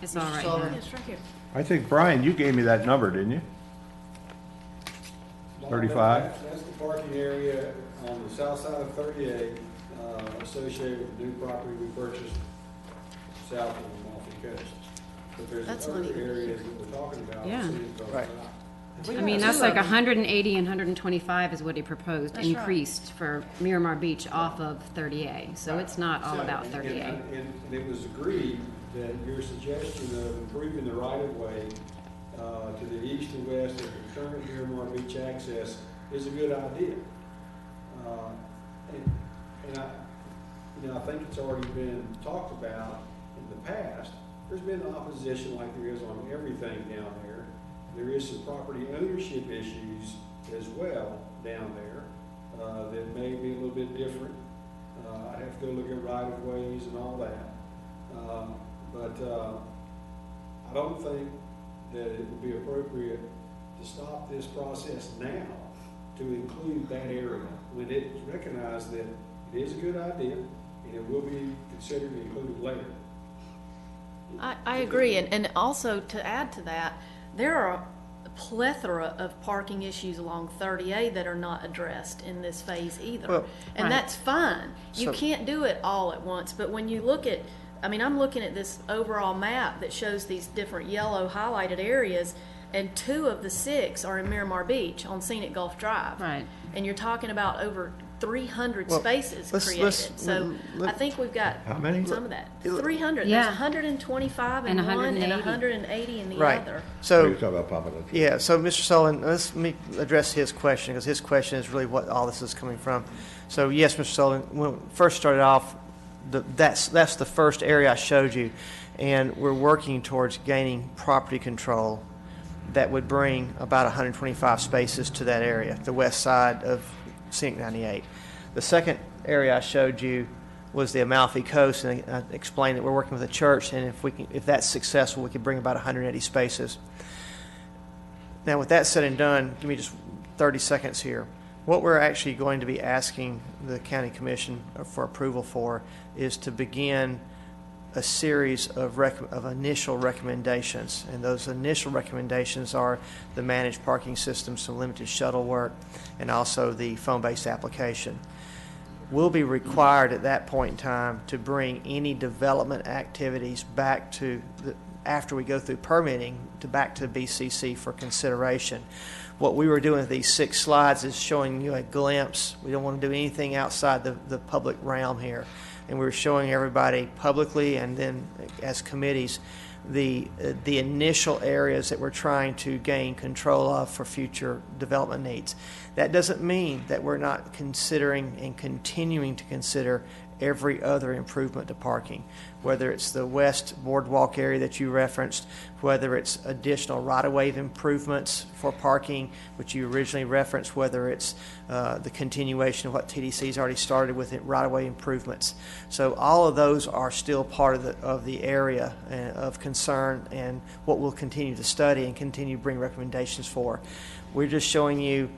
it's all Mr. right Sullivan. here. It's right here. I think, Brian, you gave me that number, didn't you? 35? That's the parking area on the south side of 38, associated with the new property we purchased south of the Amalfi Coast. But there's That's not other even- areas that we're talking about. Yeah. Right. I mean, that's like 180 and 125 is what he proposed, That's right. increased for Miramar Beach off of 30A. So it's not all about And- 30A. And it was agreed that your suggestion of improving the right-of-way to the east and west of the current Miramar Beach access is a good idea. And I think it's already been talked about in the past. There's been opposition like there is on everything down there. There is some property ownership issues as well down there that may be a little bit different. I'd have to go look at right-of-ways and all that. But I don't think that it would be appropriate to stop this process now to include that area when it's recognized that it is a good idea and it will be considered and included later. I agree, and also to add to that, there are a plethora of parking issues along 30A that are not addressed in this phase either. Well, And right. that's fine. You So- can't do it all at once, but when you look at, I mean, I'm looking at this overall map that shows these different yellow highlighted areas, and 2 of the 6 are in Miramar Beach on Scenic Gulf Drive. Right. And you're talking about over 300 Well, spaces let's- created. let's- So let- I think we've got How many? some of that. It- 300. Yeah. There's 125 in And one and 180. 180 in the Right. other. So. You're talking about Pamela. Yeah, so Mr. Sullivan, let me address his question, because his question is really what all this is coming from. So yes, Mr. Sullivan, when we first started off, that's the first area I showed you, and we're working towards gaining property control that would bring about 125 spaces to that area, the west side of Scenic 98. The second area I showed you was the Amalfi Coast, and I explained that we're working with a church, and if that's successful, we could bring about 180 spaces. Now, with that said and done, give me just 30 seconds here. What we're actually going to be asking the county commission for approval for is to begin a series of initial recommendations. And those initial recommendations are the managed parking system, some limited shuttle work, and also the phone-based application. We'll be required at that point in time to bring any development activities back to after we go through permitting, back to BCC for consideration. What we were doing with these 6 slides is showing you a glimpse. We don't want to do anything outside the public realm here. And we're showing everybody publicly and then as committees the initial areas that we're trying to gain control of for future development needs. That doesn't mean that we're not considering and continuing to consider every other improvement to parking, whether it's the west boardwalk area that you referenced, whether it's additional right-of-way improvements for parking, which you originally referenced, whether it's the continuation of what TDC's already started with it, right-of-way improvements. So all of those are still part of the area of concern and what we'll continue to study and continue to bring recommendations for. We're just showing you,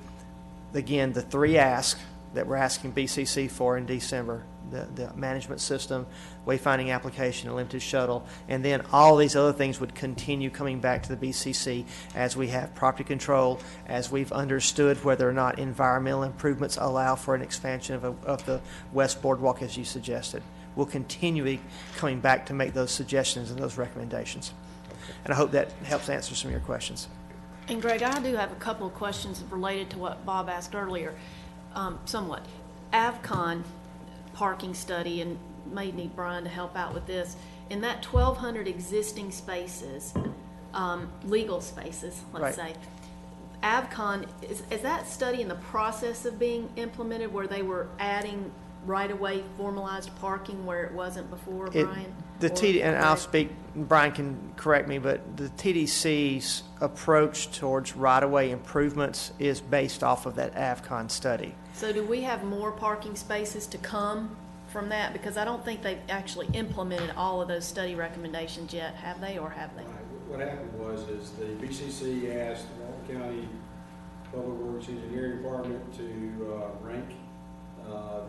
again, the 3 asks that we're asking BCC for in December. the management system, wayfinding application, and limited shuttle. And then all these other things would continue coming back to the BCC as we have property control, as we've understood whether or not environmental improvements allow for an expansion of the West Boardwalk as you suggested. We'll continue coming back to make those suggestions and those recommendations. And I hope that helps answer some of your questions. And Greg, I do have a couple of questions related to what Bob asked earlier, somewhat. AvCon parking study, and may need Brian to help out with this. In that 1,200 existing spaces, legal spaces, let's say, AvCon, is that study in the process of being implemented where they were adding right-of-way formalized parking where it wasn't before, Brian? And I'll speak, Brian can correct me, but the TDC's approach towards right-of-way improvements is based off of that AvCon study. So do we have more parking spaces to come from that? Because I don't think they've actually implemented all of those study recommendations yet, have they, or have they? What happened is the BCC asked the Walton County Public Works Engineering Department to rank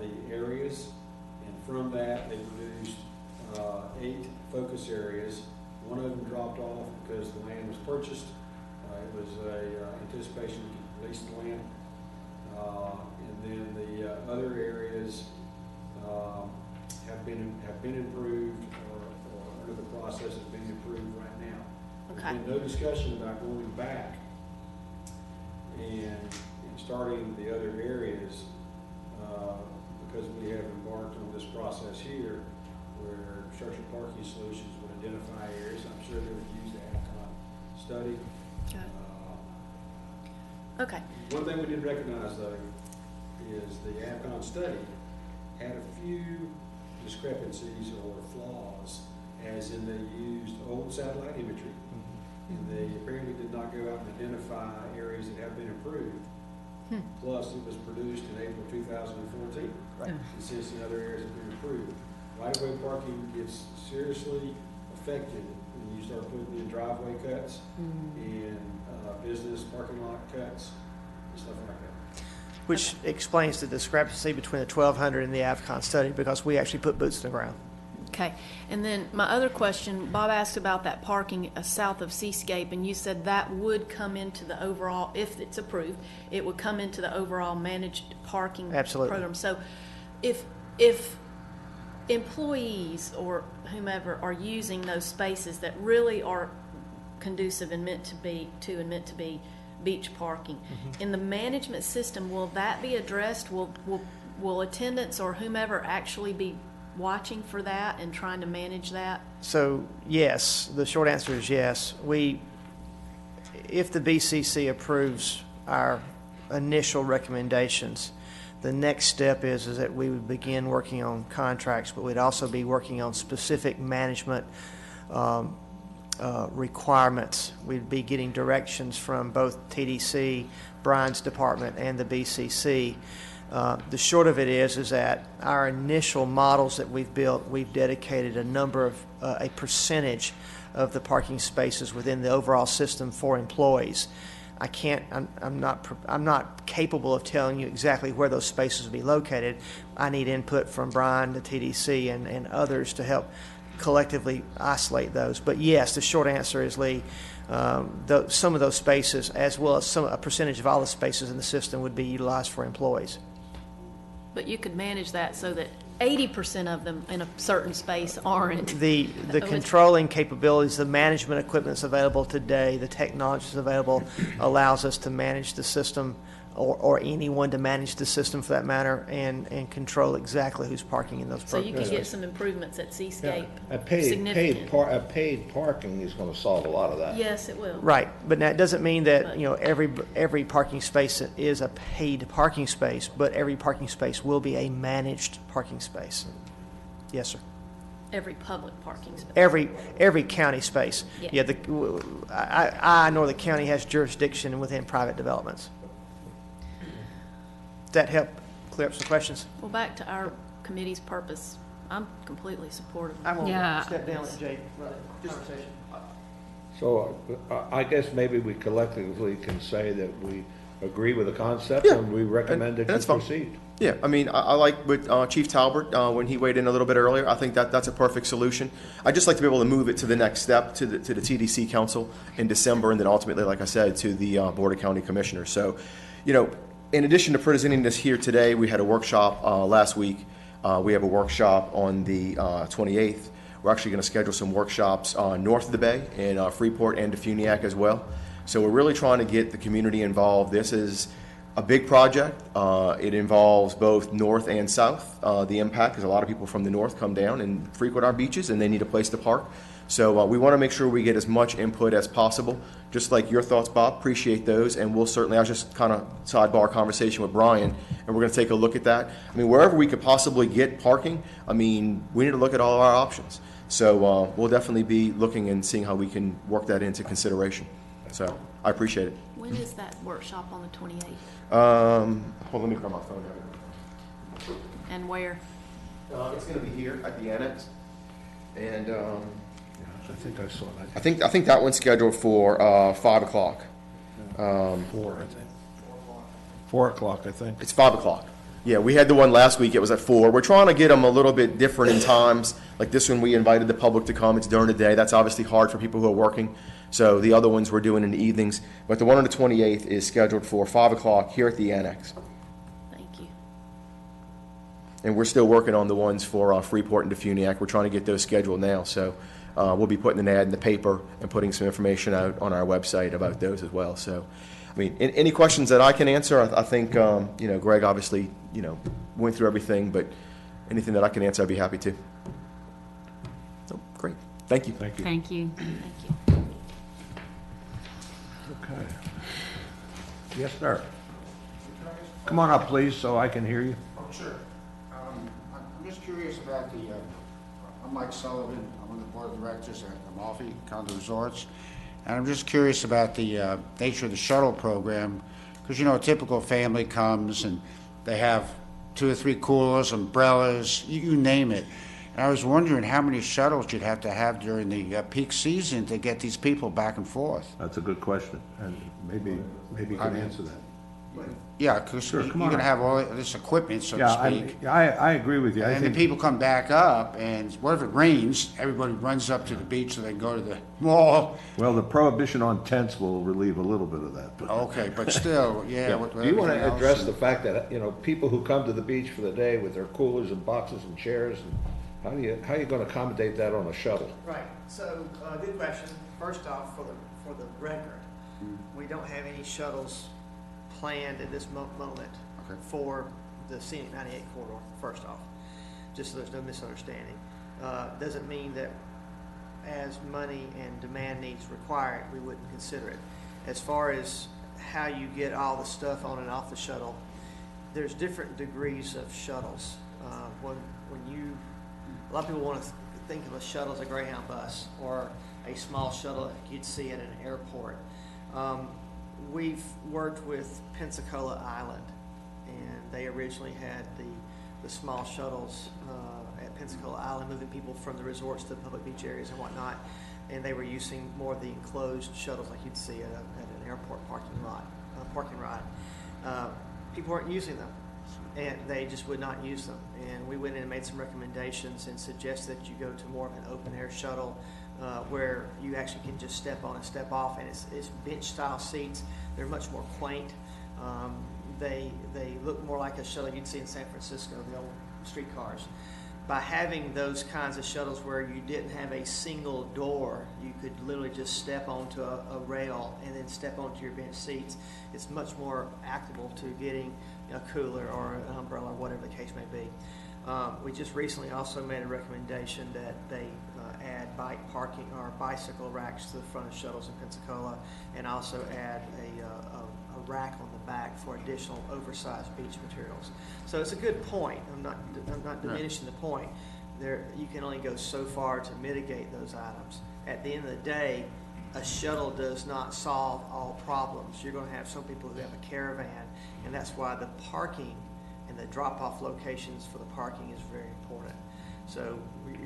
the areas, and from that they produced 8 focus areas. One of them dropped off because the land was purchased. It was a anticipation to lease the land. And then the other areas have been improved or under the process of being improved right now. Okay. There's been no discussion about going back and starting the other areas because we have embarked on this process here where structured parking solutions would identify areas. I'm sure they would use the AvCon study. Okay. One thing we did recognize, though, is the AvCon study had a few discrepancies or flaws, as in they used old satellite imagery, and they apparently did not go out and identify areas that have been improved. Plus, it was produced in April 2014, and since the other areas have been improved. Right-of-way parking gets seriously affected when you start putting in driveway cuts and business parking lot cuts and stuff like that. Which explains the discrepancy between the 1,200 and the AvCon study, because we actually put boots in the ground. Okay. And then my other question, Bob asked about that parking south of Seascape, and you said that would come into the overall, if it's approved, it would come into the overall managed parking program. So if employees or whomever are using those spaces that really are conducive and meant to be beach parking, in the management system, will that be addressed? Will attendants or whomever actually be watching for that and trying to manage that? So yes, the short answer is yes. If the BCC approves our initial recommendations, the next step is that we would begin working on contracts, but we'd also be working on specific management requirements. We'd be getting directions from both TDC, Brian's department, and the BCC. The short of it is that our initial models that we've built, we've dedicated a percentage of the parking spaces within the overall system for employees. I'm not capable of telling you exactly where those spaces will be located. I need input from Brian, the TDC, and others to help collectively isolate those. But yes, the short answer is, Lee, some of those spaces, as well as a percentage of all the spaces in the system, would be utilized for employees. But you could manage that so that 80% of them in a certain space aren't. The controlling capabilities, the management equipment that's available today, the technology that's available allows us to manage the system, or anyone to manage the system for that matter, and control exactly who's parking in those So you programs. could get some improvements at Seascape. Paid parking is going to solve a lot of that. Yes, it will. Right, but that doesn't mean that every parking space is a paid parking space, but every parking space will be a managed parking space. Yes, sir. Every public parking space. Every county space. Yeah. I nor the county has jurisdiction within private developments. Does that help clear up some questions? Well, back to our committee's purpose, I'm completely supportive. I'm going Yeah. to step down and Jay run the conversation. So I guess maybe we collectively can say that we agree with the concept and we recommend that you that's fine. proceed. Yeah, I mean, I like with Chief Talbot, when he weighed in a little bit earlier, I think that's a perfect solution. I'd just like to be able to move it to the next step, to the TDC Council in December, and then ultimately, like I said, to the Board of County Commissioners. So, in addition to presenting this here today, we had a workshop last week. We have a workshop on the 28th. We're actually going to schedule some workshops north of the Bay in Freeport and Defuniak as well. So we're really trying to get the community involved. This is a big project. It involves both north and south, the impact, because a lot of people from the north come down and frequent our beaches, and they need a place to park. So we want to make sure we get as much input as possible. Just like your thoughts, Bob, appreciate those, and we'll certainly, I was just kind of sidebar conversation with Brian, and we're going to take a look at that. I mean, wherever we could possibly get parking, I mean, we need to look at all our options. So we'll definitely be looking and seeing how we can work that into consideration. So I appreciate it. When is that workshop on the 28th? Hold on, let me grab my phone. And where? It's going to be here at the annex, and I think I saw that. I think that one's scheduled for 5 o'clock. 4, I think. 4 o'clock, I think. It's 5 o'clock. Yeah, we had the one last week. It was at 4. We're trying to get them a little bit different in times. Like this one, we invited the public to come. It's during the day. That's obviously hard for people who are working. So the other ones we're doing in the evenings. But the one on the 28th is scheduled for 5 o'clock here at the annex. Thank you. And we're still working on the ones for Freeport and Defuniak. We're trying to get those scheduled now. So we'll be putting an ad in the paper and putting some information out on our website about those as well. So, I mean, any questions that I can answer, I think, Greg obviously, went through everything, but anything that I can answer, I'd be happy to. So, great. Thank you. Thank you. Thank you. Thank you. Okay. Yes, sir. Come on up, please, so I can hear you. Oh, sure. I'm just curious about I'm Mike Sullivan. I'm on the board of directors at Amalfi Condo Resorts. And I'm just curious about the nature of the shuttle program, because, a typical family comes and they have 2 or 3 coolers, umbrellas, you name it. And I was wondering how many shuttles you'd have to have during the peak season to get these people back and forth. That's a good question, and maybe you can answer that. Yeah, because Sure, you're come on going to up. have all this equipment, so to Yeah, speak. I agree with you. I And then think, people come back up, and what if it rains? Everybody runs up to the beach so they can go to the mall. well, the prohibition on tents will relieve a little bit of that. But Okay, but still, yeah. Yeah. with Do you want everything to else address and- the fact that, people who come to the beach for the day with their coolers and boxes and chairs, and how are you going to accommodate that on a shuttle? Right, so, good question. First off, for the record, we don't have any shuttles planned at this moment Okay. for the scenic 98 corridor, first off, just so there's no misunderstanding. Doesn't mean that as money and demand needs require it, we wouldn't consider it. As far as how you get all the stuff on and off the shuttle, there's different degrees of shuttles. A lot of people want to think of a shuttle as a Greyhound bus or a small shuttle like you'd see at an airport. We've worked with Pensacola Island, and they originally had the small shuttles at Pensacola Island, moving people from the resorts to the public beach areas and whatnot, and they were using more of the enclosed shuttles like you'd see at an airport parking ride. People weren't using them, and they just would not use them. And we went in and made some recommendations and suggested that you go to more of an open-air shuttle where you actually can just step on and step off, and it's bench-style seats. They're much more quaint. They look more like a shuttle you'd see in San Francisco, the old streetcars. By having those kinds of shuttles where you didn't have a single door, you could literally just step onto a rail and then step onto your bench seats. It's much more actable to getting a cooler or an umbrella or whatever the case may be. We just recently also made a recommendation that they add bike parking or bicycle racks to the front of shuttles in Pensacola, and also add a rack on the back for additional oversized beach materials. So it's a good point. I'm not diminishing the point. You can only go so far to mitigate those items. At the end of the day, a shuttle does not solve all problems. You're going to have some people who have a caravan, and that's why the parking and the drop-off locations for the parking is very important. So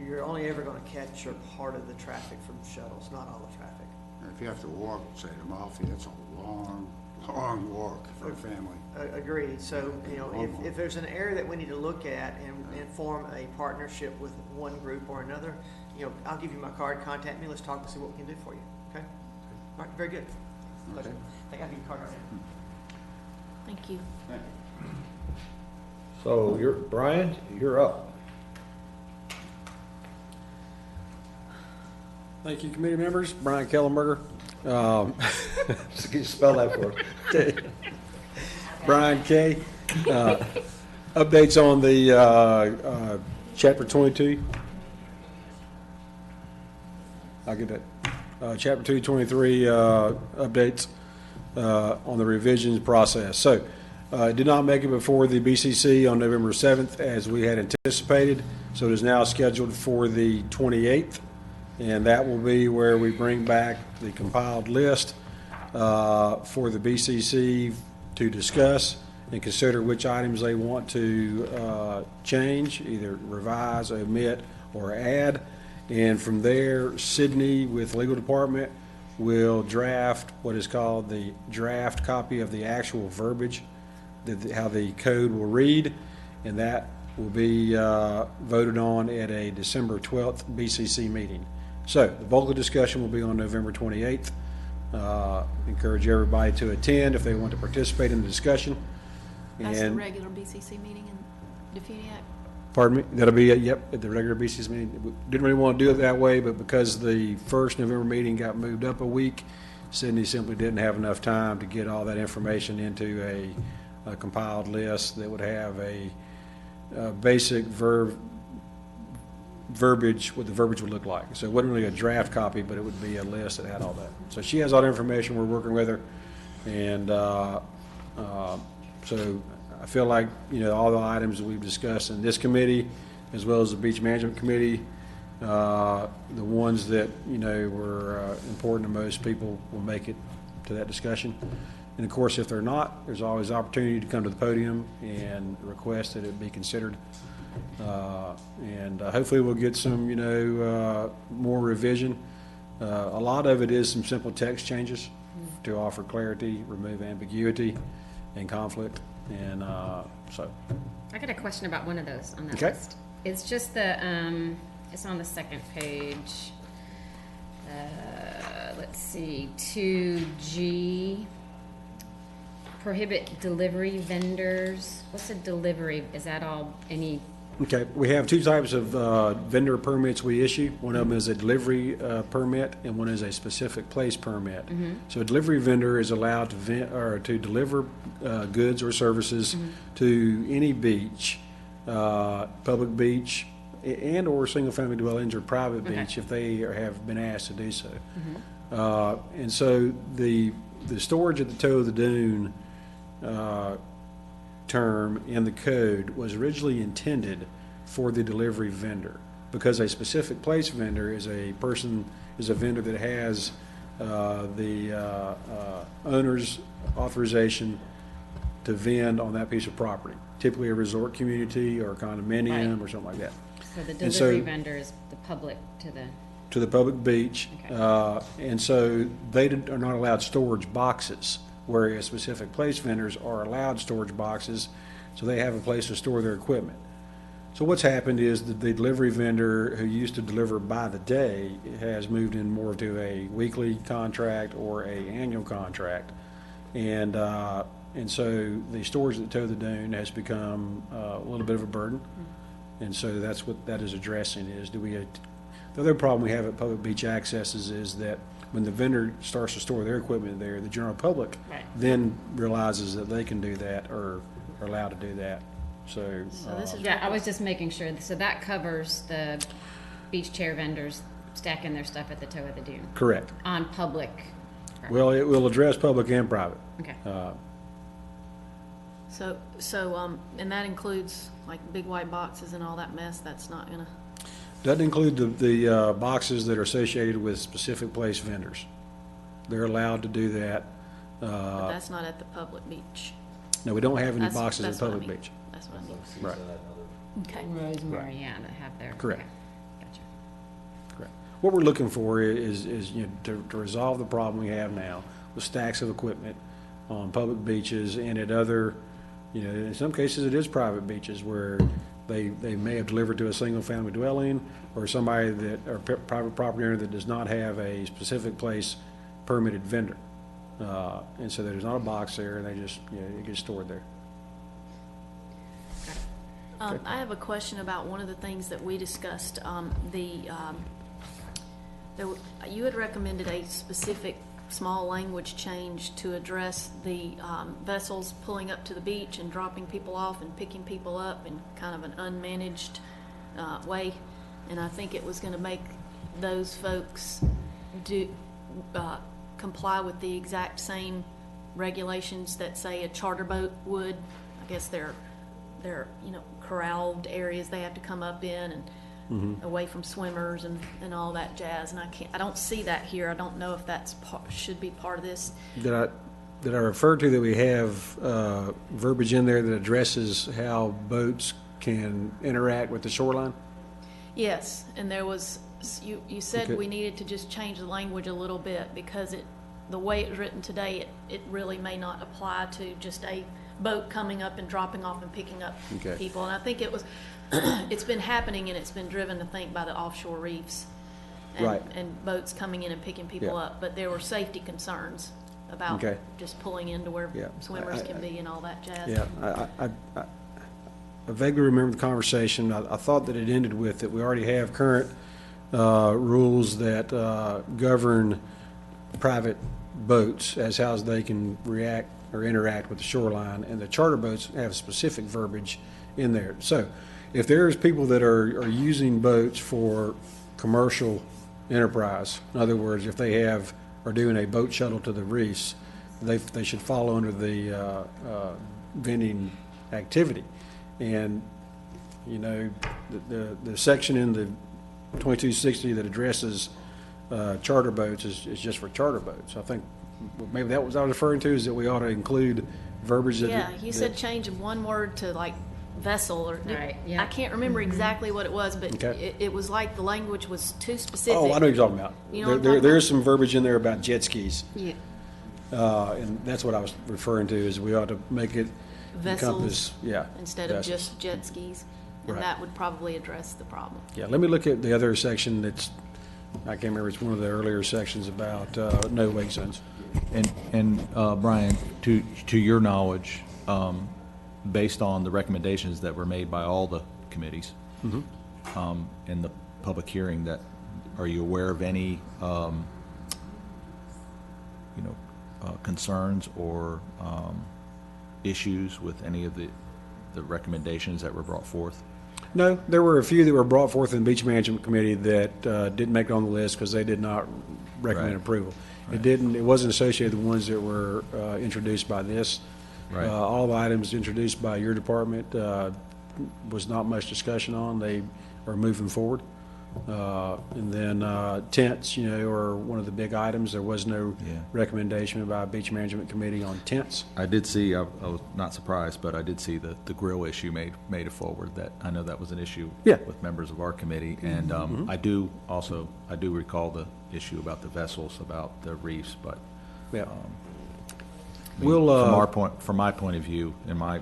you're only ever going to capture part of the traffic from shuttles, not all the traffic. If you have to walk, say, to Amalfi, that's a long long walk for a family. Agreed. So, if there's an area that we need to look at and form a partnership with one group or another, I'll give you my card, contact me, let's talk and see what we can do for you, okay? All right, very good. Pleasure. I think I'll give you a card right now. Thank you. So Brian, you're up. Thank you, committee members. Brian Kellenberger. Can you spell that for us? Brian K. Updates on the Chapter 22. I'll get that. Chapter 223 updates on the revisions process. So, did not make it before the BCC on November 7th as we had anticipated. So it is now scheduled for the 28th. And that will be where we bring back the compiled list for the BCC to discuss and consider which items they want to change, either revise, omit, or add. And from there, Sydney with legal department will draft what is called the draft copy of the actual verbiage, how the code will read, and that will be voted on at a December 12th BCC meeting. So the bulk of the discussion will be on November 28th. Encourage everybody to attend if they want to participate in the discussion. That's the And, regular BCC meeting in Defuniak? pardon me, that'll be, at the regular BCC meeting. We didn't really want to do it that way, but because the first November meeting got moved up a week, Sydney simply didn't have enough time to get all that information into a compiled list that would have a basic verbiage, what the verbiage would look like. So it wasn't really a draft copy, but it would be a list that had all that. So she has all the information. We're working with her. And so I feel like, all the items that we've discussed in this committee, as well as the beach management committee, the ones that, were important to most people will make it to that discussion. And of course, if they're not, there's always opportunity to come to the podium and request that it be considered. And hopefully we'll get some, more revision. A lot of it is some simple text changes to offer clarity, remove ambiguity and conflict. And so. I got a question about one of those on that Okay. list. It's just it's on the second page. Let's see, 2G. Prohibit delivery vendors. What's a delivery? Is that all any? Okay, we have two types of vendor permits we issue. One of them is a delivery permit, and one is a specific place permit. So a delivery vendor is allowed to deliver goods or services to any beach, public beach, and/or single-family dwellings or private beach if they have been asked to do so. And so the storage at the toe of the dune term in the code was originally intended for the delivery vendor, because a specific place vendor is a vendor that has the owner's authorization to vend on that piece of property, typically a resort community or a condominium Right. or something like that. So the And delivery so- vendor is the public To the public beach, Okay. and so they are not allowed storage boxes, whereas specific place vendors are allowed storage boxes, so they have a place to store their equipment. So what's happened is that the delivery vendor who used to deliver by the day has moved in more to a weekly contract or a annual contract. And so the storage at the toe of the dune has become a little bit of a burden. And so that's what that is addressing is, the other problem we have at public beach accesses is that when the vendor starts to store their equipment there, the general public Right. then realizes that they can do that or are allowed to do that. So, So this is Yeah, I was just making sure, so that covers the beach chair vendors stacking their stuff at the toe of the dune correct. on public. Well, it will address public and private. Okay. And that includes like big white boxes and all that mess, that's not gonna, Doesn't include the boxes that are associated with specific place vendors. They're allowed to do that. but that's not at the public beach. No, we don't have any That's- boxes at that's what I public mean. beach. That's what I mean. Right. Okay. Rosemary, yeah, that have their. Correct. okay, Gotcha. Correct. What we're looking for is to resolve the problem we have now with stacks of equipment on public beaches and at other, in some cases it is private beaches where they may have delivered to a single-family dwelling or somebody or private property owner that does not have a specific place permitted vendor. And so there's not a box there, and they just, it gets stored there. I have a question about one of the things that we discussed. You had recommended a specific small language change to address the vessels pulling up to the beach and dropping people off and picking people up in kind of an unmanaged way. And I think it was going to make those folks comply with the exact same regulations that, say, a charter boat would. I guess they're corralled areas they have to come up in and away from swimmers and all that jazz. And I don't see that here. I don't know if that's should be part of this. Did I refer to that we have verbiage in there that addresses how boats can interact with the shoreline? Yes, and there was, you said Okay. we needed to just change the language a little bit because the way it was written today, it really may not apply to just a boat coming up and dropping off and picking up Okay. people. And I think it's been happening, and it's been driven, I think, by the offshore reefs and, Right. and boats coming in and picking people Yeah. up. But there were safety concerns about Okay. just pulling into where Yeah. swimmers can be and all that jazz. Yeah, I vaguely remember the conversation. I thought that it ended with that we already have current rules that govern private boats as how they can react or interact with the shoreline, and the charter boats have specific verbiage in there. So if there's people that are using boats for commercial enterprise, in other words, if they are doing a boat shuttle to the reefs, they should fall under the vending activity. And, the section in the 2260 that addresses charter boats is just for charter boats. I think maybe that was what I was referring to, is that we ought to include verbiage that. Yeah, you said change one word to like vessel or. Right, yeah. I can't remember exactly what it was, but Okay. it was like the language was too specific. Oh, I know what you're talking about. You know what I'm There talking is some verbiage in there about jet skis, Yeah. and that's what I was referring to, is we ought to make it encompass, Vessels yeah. instead of vessels. just jet skis. And Right. that would probably address the problem. Yeah, let me look at the other section I can't remember, it's one of the earlier sections about no wake zones. And Brian, to your knowledge, based on the recommendations that were made by all the committees in the public hearing, are you aware of any concerns or issues with any of the recommendations that were brought forth? No, there were a few that were brought forth in the Beach Management Committee that didn't make it on the list because they did not recommend Right. approval. Right. It wasn't associated with the ones that were introduced by this. Right. All the items introduced by your department was not much discussion on. They are moving forward. And then tents, are one of the big items. There was no Yeah. recommendation by Beach Management Committee on tents. I did see, I was not surprised, but I did see the grill issue made it forward. That I know that was an issue Yeah. with members of our committee. And I do recall the issue about the vessels, about the reefs, but Yeah. I mean, We'll, from my point of view, and my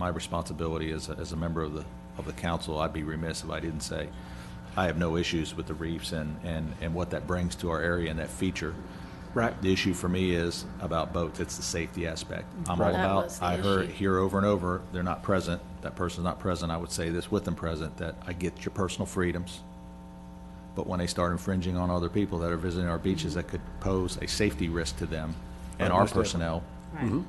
responsibility as a member of the council, I'd be remiss if I didn't say I have no issues with the reefs and what that brings to our area and that feature. Right. The issue for me is about boats. It's the safety aspect. I'm all Right. That about, was the I heard issue. here over and over, they're not present, that person's not present. I would say this with them present, that I get your personal freedoms, but when they start infringing on other people that are visiting our beaches, that could pose a safety risk to them and our most definitely. personnel Right.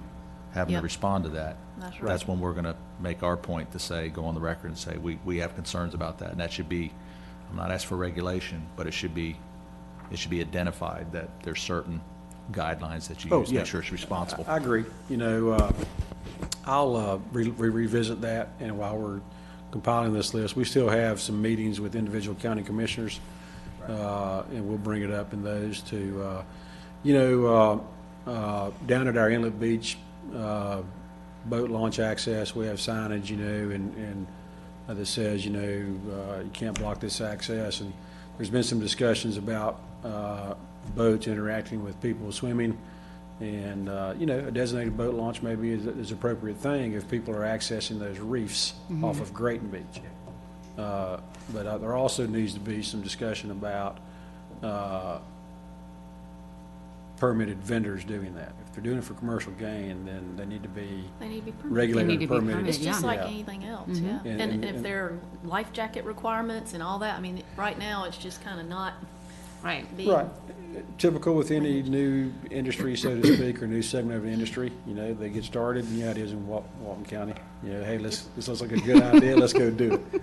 having to Yep. respond to that. That's right. That's when we're gonna make our point to say, go on the record and say, we have concerns about that. And that should be, I'm not asking for regulation, but it should be identified that there's certain guidelines that you Oh, use to yeah. make sure it's responsible. I agree. I'll revisit that, and while we're compiling this list, we still have some meetings with individual county commissioners, and we'll bring it up in those to, down at our inlet beach, boat launch access, we have signage, and that says, you can't block this access, and there's been some discussions about boats interacting with people swimming. And, a designated boat launch maybe is appropriate thing if people are accessing those reefs off of Grayton Beach. But there also needs to be some discussion about permitted vendors doing that. If they're doing it for commercial gain, then they need to be permitted. regulated They and need to be permitted. It's just Yeah. like anything else, yeah. And if there are life jacket requirements and all that, I mean, right now, it's just kind of not Right. being. Right. Typical with any new industry, so to speak, or new segment of the industry, they get started, and it is in Walton County. Hey, this looks like a good idea, let's go do it.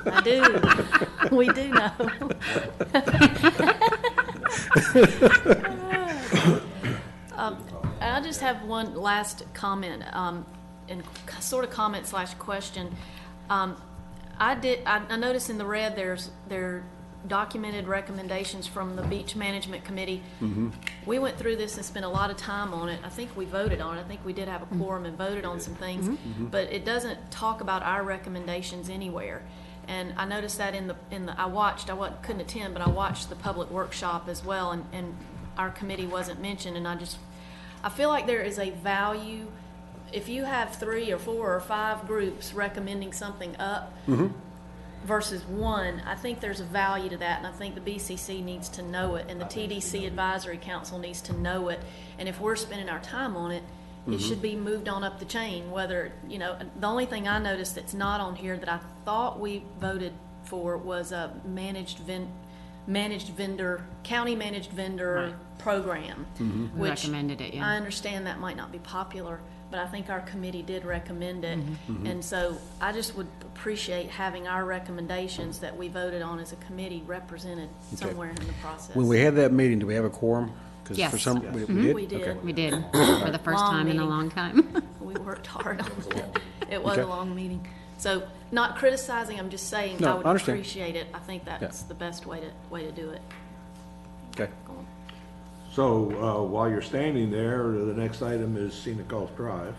I do. We do know. I just have one last comment, and sort of comment / question. I noticed in the red, there are documented recommendations from the Beach Management Committee. We went through this and spent a lot of time on it. I think we voted on it. I think we did have a quorum and voted on some things, but it doesn't talk about our recommendations anywhere. And I noticed that couldn't attend, but I watched the public workshop as well, and our committee wasn't mentioned, and I feel like there is a value, if you have 3 or 4 or 5 groups recommending something up versus one, I think there's a value to that, and I think the BCC needs to know it, and the TDC Advisory Council needs to know it, and if we're spending our time on it, it should be moved on up the chain, whether, the only thing I noticed that's not on here that I thought we voted for was a county managed vendor program. We recommended it, yeah. I understand that might not be popular, but I think our committee did recommend it. And so I just would appreciate having our recommendations that we voted on as a committee represented somewhere in the process. When we had that meeting, do we have a quorum? 'Cause Yes. for some, we did? We did. Okay. We did, for the first Long time in a meeting. long time. We worked hard on it. It was Okay. a long meeting. So not criticizing, I'm just saying No, I would I understand. appreciate it. I think that's the best way to do it. Okay. Go on. So while you're standing there, the next item is Scenic Gulf Drive.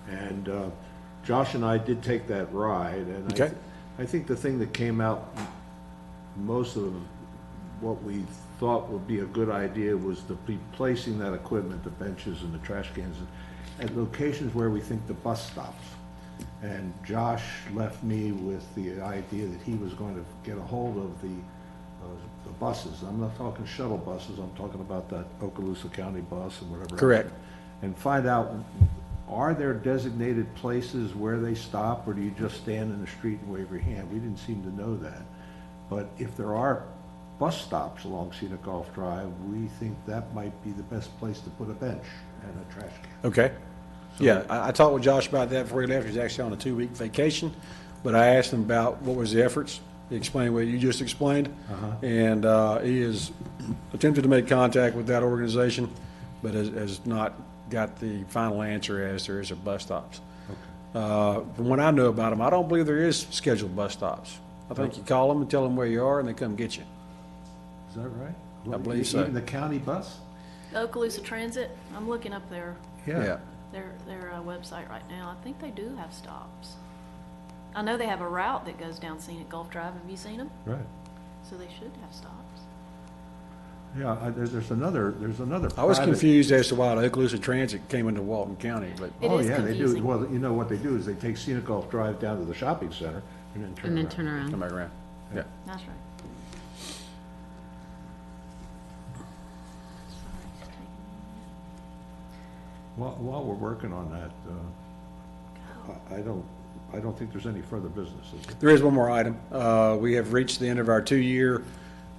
And Josh and I did take that ride, and Okay. I think the thing that came out, most of what we thought would be a good idea was to be placing that equipment, the benches and the trash cans, at locations where we think the bus stops. And Josh left me with the idea that he was going to get a hold of the buses. I'm not talking shuttle buses, I'm talking about that Okaloosa County bus and whatever else. Correct. And find out, are there designated places where they stop, or do you just stand in the street and wave your hand? We didn't seem to know that. But if there are bus stops along Scenic Gulf Drive, we think that might be the best place to put a bench and a trash can. Okay. Yeah, I talked with Josh about that before he left. He's actually on a 2-week vacation, but I asked him about what was the efforts. He explained what you just explained, and he has attempted to make contact with that organization, but has not got the final answer as there is at bus stops. From what I know about them, I don't believe there is scheduled bus stops. I think you call them and tell them where you are, and they come get you. Is that right? I believe so. Even the county bus? The Okaloosa Transit, I'm looking up their Yeah. website right now. I think they do have stops. I know they have a route that goes down Scenic Gulf Drive. Have you seen them? Right. So they should have stops. Yeah, there's another I was private- confused as to why the Okaloosa Transit came into Walton County, but It Oh, is yeah, they do. confusing. Well, you know what they do is they take Scenic Gulf Drive down to the shopping center and then turn And then around. turn around. come back around. Yeah. That's right. Sorry, it's taking me While we're working on that, I don't think there's any further business, is there? There is one more item. We have reached the end of our 2-year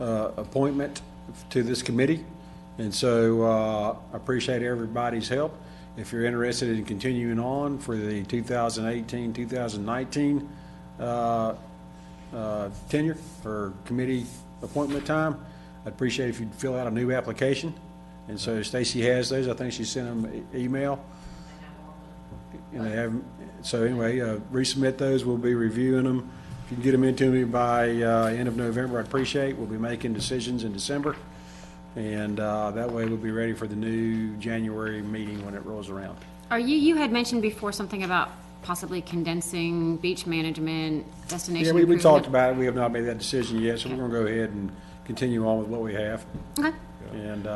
appointment to this committee, and so I appreciate everybody's help. If you're interested in continuing on for the 2018-2019 tenure or committee appointment time, I'd appreciate if you'd fill out a new application. And so Stacy has those. I think she sent them an email. And they have, so anyway, resubmit those. We'll be reviewing them. If you can get them into me by end of November, I'd appreciate. We'll be making decisions in December. And that way we'll be ready for the new January meeting when it rolls around. You had mentioned before something about possibly condensing beach management, destination Yeah, we improvement. talked about it. We have not made that decision yet, so we're going to go ahead and continue on with what we have. Okay. And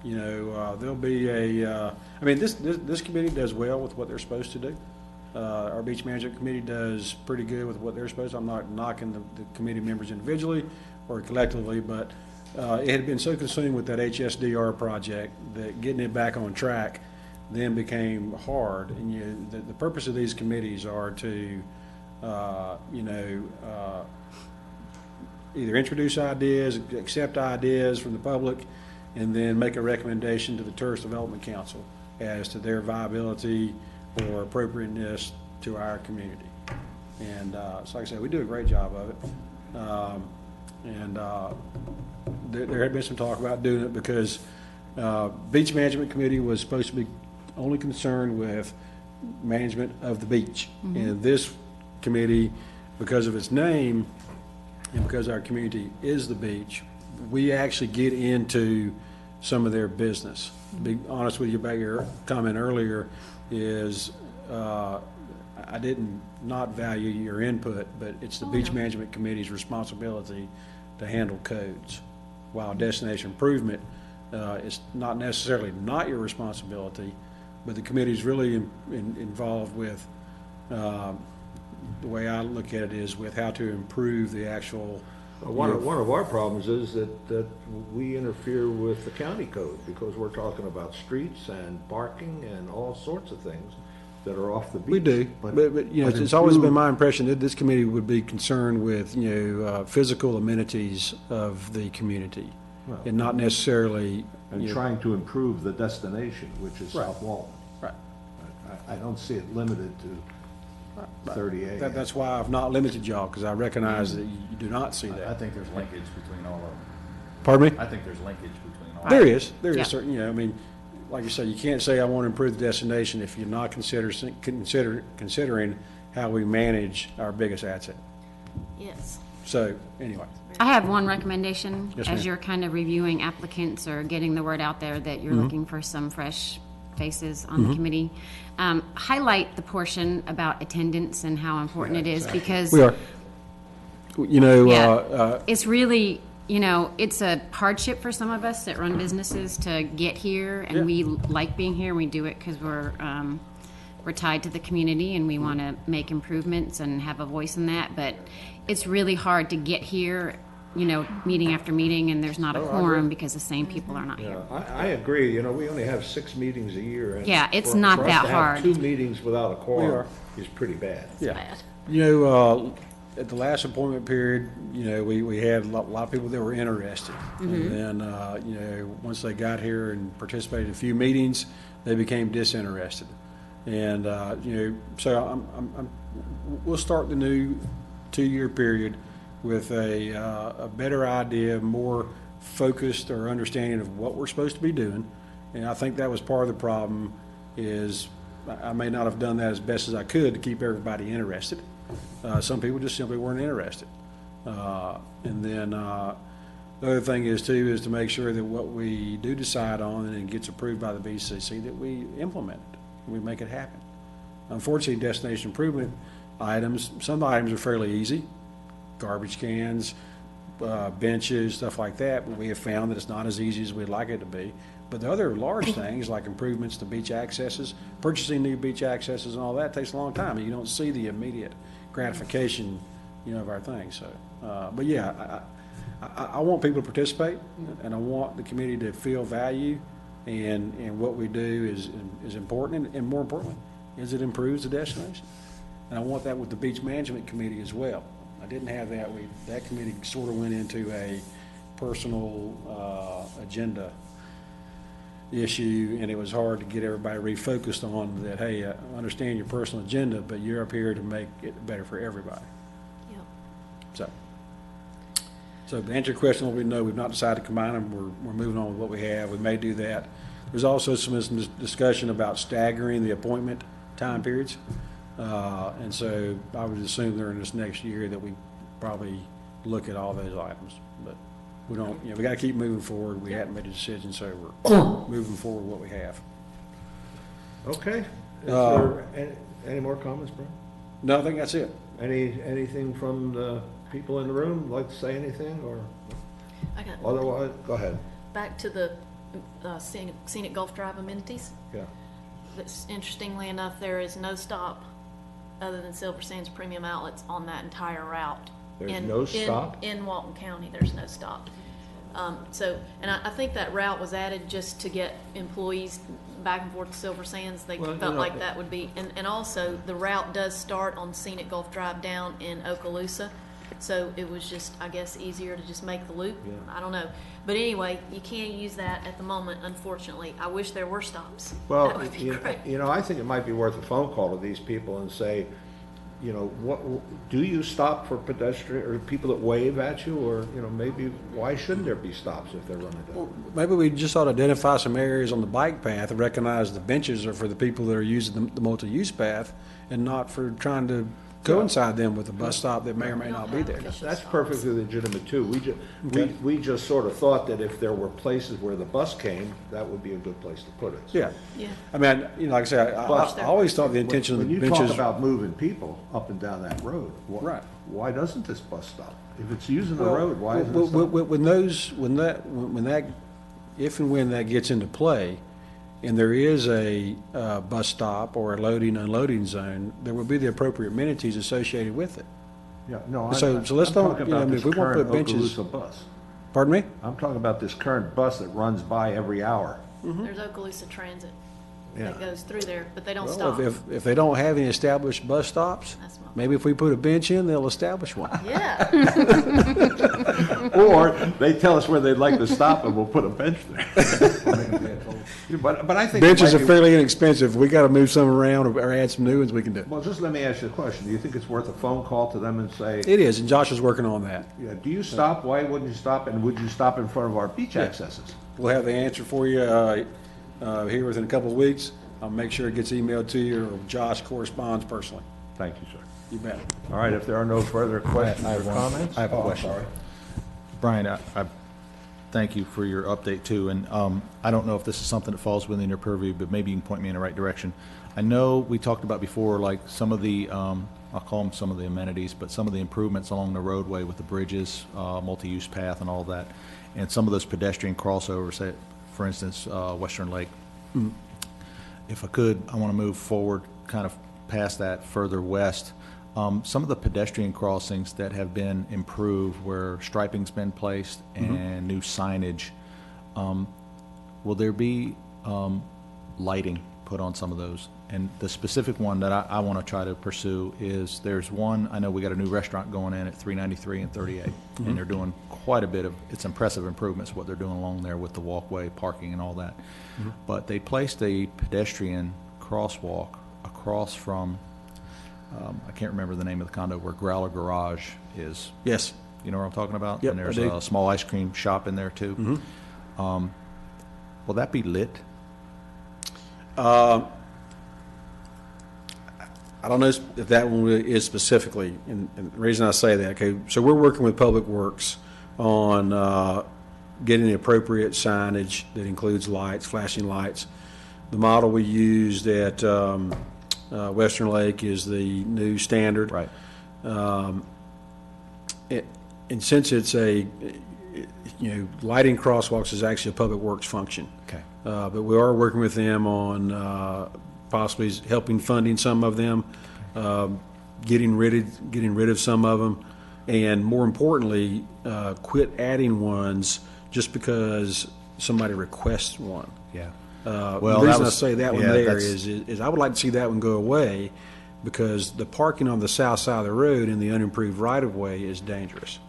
There'll be I mean, this committee does well with what they're supposed to do. Our beach management committee does pretty good with what they're supposed to. I'm not knocking the committee members individually or collectively, but it had been so consumed with that HSDR project that getting it back on track then became hard. And the purpose of these committees are to, either introduce ideas, accept ideas from the public, and then make a recommendation to the Tourist Development Council as to their viability or appropriateness to our community. And so like I said, we do a great job of it. There had been some talk about doing it because Beach Management Committee was supposed to be only concerned with management of the beach. And this committee, because of its name and because our community is the beach, we actually get into some of their business. To be honest with you about your comment earlier is I didn't not value your input, but it's the Beach Management Committee's responsibility to handle codes. While destination improvement is not necessarily not your responsibility, but the committee's really involved with, the way I look at it is with how to improve the actual. One of our problems is that we interfere with the county code because we're talking about streets and parking and all sorts of things that are off the beach. We do, but it's always been my impression that this committee would be concerned with, physical amenities of the community, and not necessarily. And trying to improve the destination, which is Right. South Walton. Right. I don't see it limited to 38. That's why I've not limited y'all, because I recognize that you do not see I that. think there's linkage between all of them. Pardon me? I think there's linkage between all of There them. is Yeah. certain, I mean, like you say, you can't say I want to improve the destination if you're not considering how we manage our biggest asset. Yes. So, anyway. I have one recommendation. Yes, As ma'am. you're kind of reviewing applicants or getting the word out there that you're looking for some fresh faces on the committee. Highlight the portion about attendance and how important it is, because We are. it's really, it's a hardship for some of us that run businesses to get here, and Yeah. we like being here. We do it because we're tied to the community and we want to make improvements and have a voice in that. But it's really hard to get here, meeting after meeting, and there's not a quorum because the same people are not here. I agree, we only have 6 meetings a year. And Yeah, it's for- not for us that to have hard. 2 meetings without a We quorum are. is pretty bad. Yeah. Bad. At the last appointment period, we had a lot of people that were interested. And then, once they got here and participated in a few meetings, they became disinterested. And, so we'll start the new 2-year period with a better idea, more focused or understanding of what we're supposed to be doing. And I think that was part of the problem is I may not have done that as best as I could to keep everybody interested. Some people just simply weren't interested. And then the other thing is too is to make sure that what we do decide on and it gets approved by the BCC, that we implement it, we make it happen. Unfortunately, destination improvement items, some items are fairly easy, garbage cans, benches, stuff like that, but we have found that it's not as easy as we'd like it to be. But the other large things, like improvements to beach accesses, purchasing new beach accesses and all that takes a long time, and you don't see the immediate gratification, of our thing, so. But yeah, I want people to participate, and I want the community to feel value, and what we do is important, and more importantly, is it improves the destination. And I want that with the Beach Management Committee as well. I didn't have that. That committee sort of went into a personal agenda issue, and it was hard to get everybody refocused on that, hey, I understand your personal agenda, but you're up here to make it better for everybody. Yep. So to answer your question, we've not decided to combine them. We're moving on with what we have. We may do that. There's also some discussion about staggering the appointment time periods. And so I would assume during this next year that we probably look at all those items. But we don't, we got to keep moving forward. We hadn't made a decision, so we're moving forward with what we have. Okay. Is there any more comments, Brian? No, I think that's it. Anything from the people in the room like to say anything, or I got, otherwise, go ahead. back to the Scenic Gulf Drive amenities. Yeah. That's, interestingly enough, there is no stop other than Silver Sands Premium Outlets on that entire route. There's no stop? In Walton County, there's no stop. And I think that route was added just to get employees back and forth to Silver Sands. They Well, felt like that would be, and also the route does start on Scenic Gulf Drive down in Okaloosa. So it was just, I guess, easier to just make the loop. Yeah. I don't know. But anyway, you can't use that at the moment, unfortunately. I wish there were stops. Well, That would be great. I think it might be worth a phone call to these people and say, what, do you stop for pedestrian, or people that wave at you, or, maybe, why shouldn't there be stops if they're running down? Maybe we just ought to identify some areas on the bike path and recognize the benches are for the people that are using the multi-use path and not for trying to coincide them with a bus stop that may or may not be there. That's perfectly legitimate too. We just sort of thought that if there were places where the bus came, that would be a good place to put it. Yeah. Yeah. I mean, like I say, I always thought the intention of the When you benches. talk about moving people up and down that road, Right. why doesn't this bus stop? If it's using the Well, road, why isn't well, it when if and when that gets into play, and there is a bus stop or a loading unloading zone, there will be the appropriate amenities associated with it. Yeah, no, So let's I'm don't, talking you know, about if this we won't current put benches. Okaloosa bus. Pardon me? I'm talking about this current bus that runs by every hour. There's Okaloosa Transit Yeah. that goes through there, but they don't Well, stop. if they don't have any established bus stops, That's my- maybe if we put a bench in, they'll establish one. Yeah. Or they tell us where they'd like to stop and we'll put a bench there. But I think. it Benches might are be- fairly inexpensive. We got to move some around or add some new ones, we can do. Well, just let me ask you a question. Do you think it's worth a phone call to them and say, It is, and Josh is working on that. do you stop? Why wouldn't you stop? And would you stop in front of our beach accesses? We'll have the answer for you here within a couple of weeks. I'll make sure it gets emailed to you, or Josh corresponds personally. Thank you, sir. You bet. All right, if there are no further questions or comments? I have a Oh, I'm question. sorry. Brian, I thank you for your update too, and I don't know if this is something that falls within your purview, but maybe you can point me in the right direction. I know we talked about before, like some of the, I'll call them some of the amenities, but some of the improvements along the roadway with the bridges, multi-use path and all that, and some of those pedestrian crossovers, say, for instance, Western Lake. If I could, I want to move forward kind of past that further west. Some of the pedestrian crossings that have been improved where striping's been placed and new signage, will there be lighting put on some of those? And the specific one that I want to try to pursue is, there's one, I know we got a new restaurant going in at 393 and 38, and they're doing quite a bit of, it's impressive improvements what they're doing along there with the walkway, parking and all that. But they placed a pedestrian crosswalk across from, I can't remember the name of the condo where Growler Garage is. Yes. You know what I'm talking about? Yep, And there's I do. a small ice cream shop in there too. Will that be lit? I don't know if that one is specifically, and the reason I say that, okay, so we're working with Public Works on getting the appropriate signage that includes lights, flashing lights. The model we used at Western Lake is the new standard. Right. And since it's lighting crosswalks is actually a Public Works function. Okay. But we are working with them on possibly helping funding some of them, getting rid of some of them, and more importantly, quit adding ones just because somebody requests one. Yeah. The that reason I was- say that one yeah, there that's- is I would like to see that one go away because the parking on the south side of the road in the unimproved right-of-way is dangerous.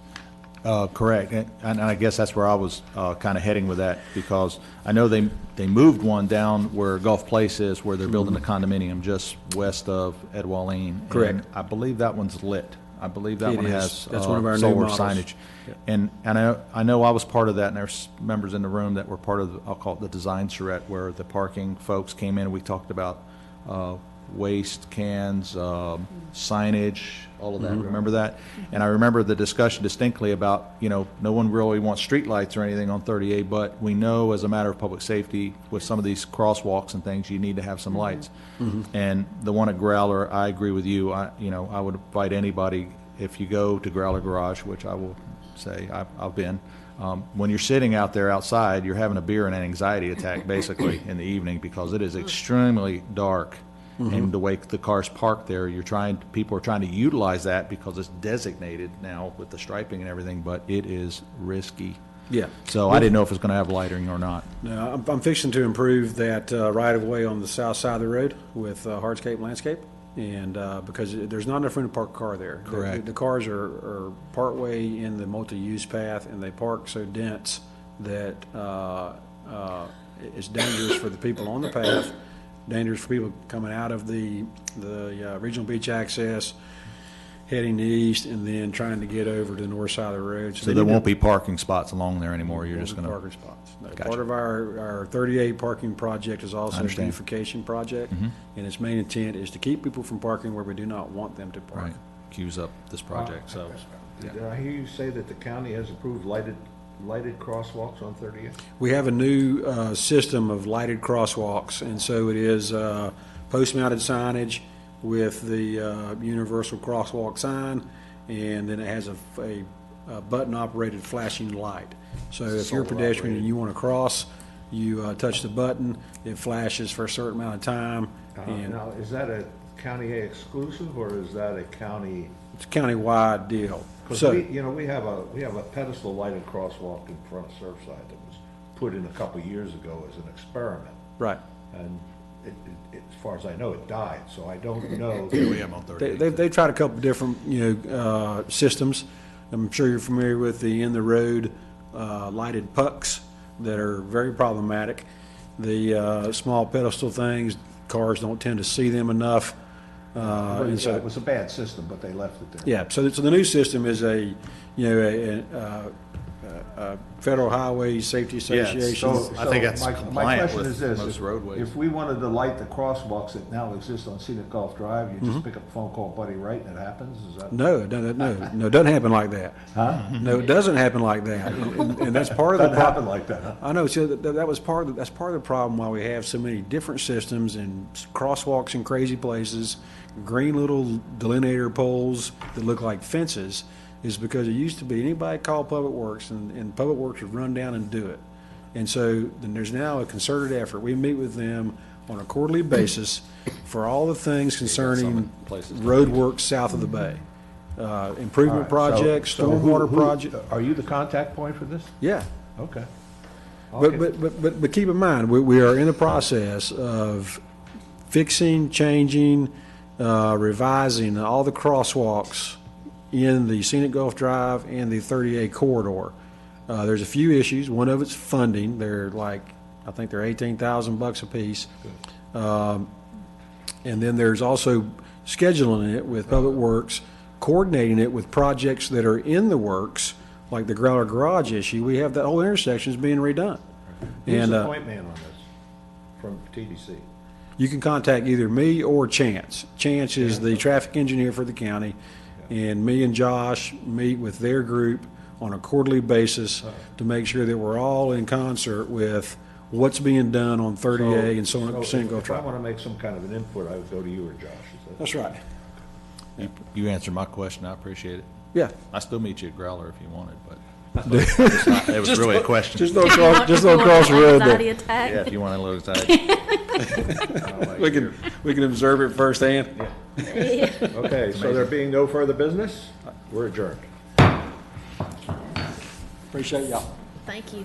Correct, and I guess that's where I was kind of heading with that, because I know they moved one down where Gulf Place is, where they're building a condominium just west of Ed Walleen. Correct. And I believe that one's lit. I believe that It one is. has That's one of our new solar models. signage. Yep. And I know I was part of that, and there's members in the room that were part of, I'll call it the design charrette, where the parking folks came in and we talked about waste cans, signage, all of that. Remember that? And I remember the discussion distinctly about, no one really wants streetlights or anything on 38, but we know as a matter of public safety, with some of these crosswalks and things, you need to have some lights. And the one at Growler, I agree with you. I would invite anybody, if you go to Growler Garage, which I will say I've been, When you're sitting out there outside, you're having a beer and an anxiety attack basically in the evening because it is extremely dark. And the way the cars park there, people are trying to utilize that because it's designated now with the striping and everything, but it is risky. Yeah. So I didn't know if it's going to have lighting or not. No, I'm fixing to improve that right-of-way on the south side of the road with hardscape landscape, and because there's not enough room to park a car there. Correct. The cars are partway in the multi-use path, and they park so dense that it's dangerous for the people on the path, dangerous for people coming out of the regional beach access, heading east, and then trying to get over to the north side of the road. So there won't be parking spots along there anymore. You're just going to. Parking spots. No, Gotcha. part of our 38 parking project is also a understand. beautification project, and its main intent is to keep people from parking where we do not want them to park. Right. Queues up this project, so. Did I hear you say that the county has approved lighted crosswalks on 30th? We have a new system of lighted crosswalks, and so it is post-mounted signage with the universal crosswalk sign, and then it has a button-operated flashing light. So if you're a pedestrian and you want to cross, you touch the button, it flashes for a certain amount of time. And Now, is that a county exclusive, or is that a county? it's a county-wide deal. Because So, we have a pedestal lighted crosswalk in front of Surfside that was put in a couple of years ago as an experiment, right. and as far as I know, it died. So I don't know. We have on 38. They've tried a couple different, systems. I'm sure you're familiar with the in-the-road lighted pucks that are very problematic. The small pedestal things, cars don't tend to see them enough. And so, It was a bad system, but they left it there. yeah, so the new system is a Federal Highway Safety Association. So I think that's my compliant question with is this: most roadways. If we wanted to light the crosswalks that now exist on Scenic Gulf Drive, you Mm-hmm. just pick up a phone call Buddy Wright and it happens? Is that? No, it doesn't happen like that. Huh? No, it doesn't happen like that, and that's part of the Doesn't happen like that, huh? I know. So that was that's part of the problem why we have so many different systems and crosswalks in crazy places, green little delineator poles that look like fences, is because it used to be anybody called Public Works and Public Works would run down and do it. And so then there's now a concerted effort. We meet with them on a quarterly basis for all the things concerning road work south of the bay. Improvement projects, stormwater projects. Are you the contact point for this? Yeah. Okay. But keep in mind, we are in the process of fixing, changing, revising all the crosswalks in the Scenic Gulf Drive and the 30A corridor. There's a few issues. One of it's funding. I think they're $18,000 a piece. And then there's also scheduling it with Public Works, coordinating it with projects that are in the works, like the Growler Garage issue. We have that whole intersection is being redone. Who's the point man on this from TDC? You can contact either me or Chance. Chance is the traffic engineer for the county, and me and Josh meet with their group on a quarterly basis to make sure that we're all in concert with what's being done on 30A and so on, Scenic Gulf If I Drive. want to make some kind of an input, I would go to you or Josh. Is that? That's right. You answered my question. I appreciate it. Yeah. I still meet you at Growler if you wanted, but it's not- it was really a question. Just don't cross the road Anxiety there. attack. Yeah, if you want a little anxiety. We can observe it firsthand. Okay, so there being no further business, we're adjourned. Appreciate y'all. Thank you.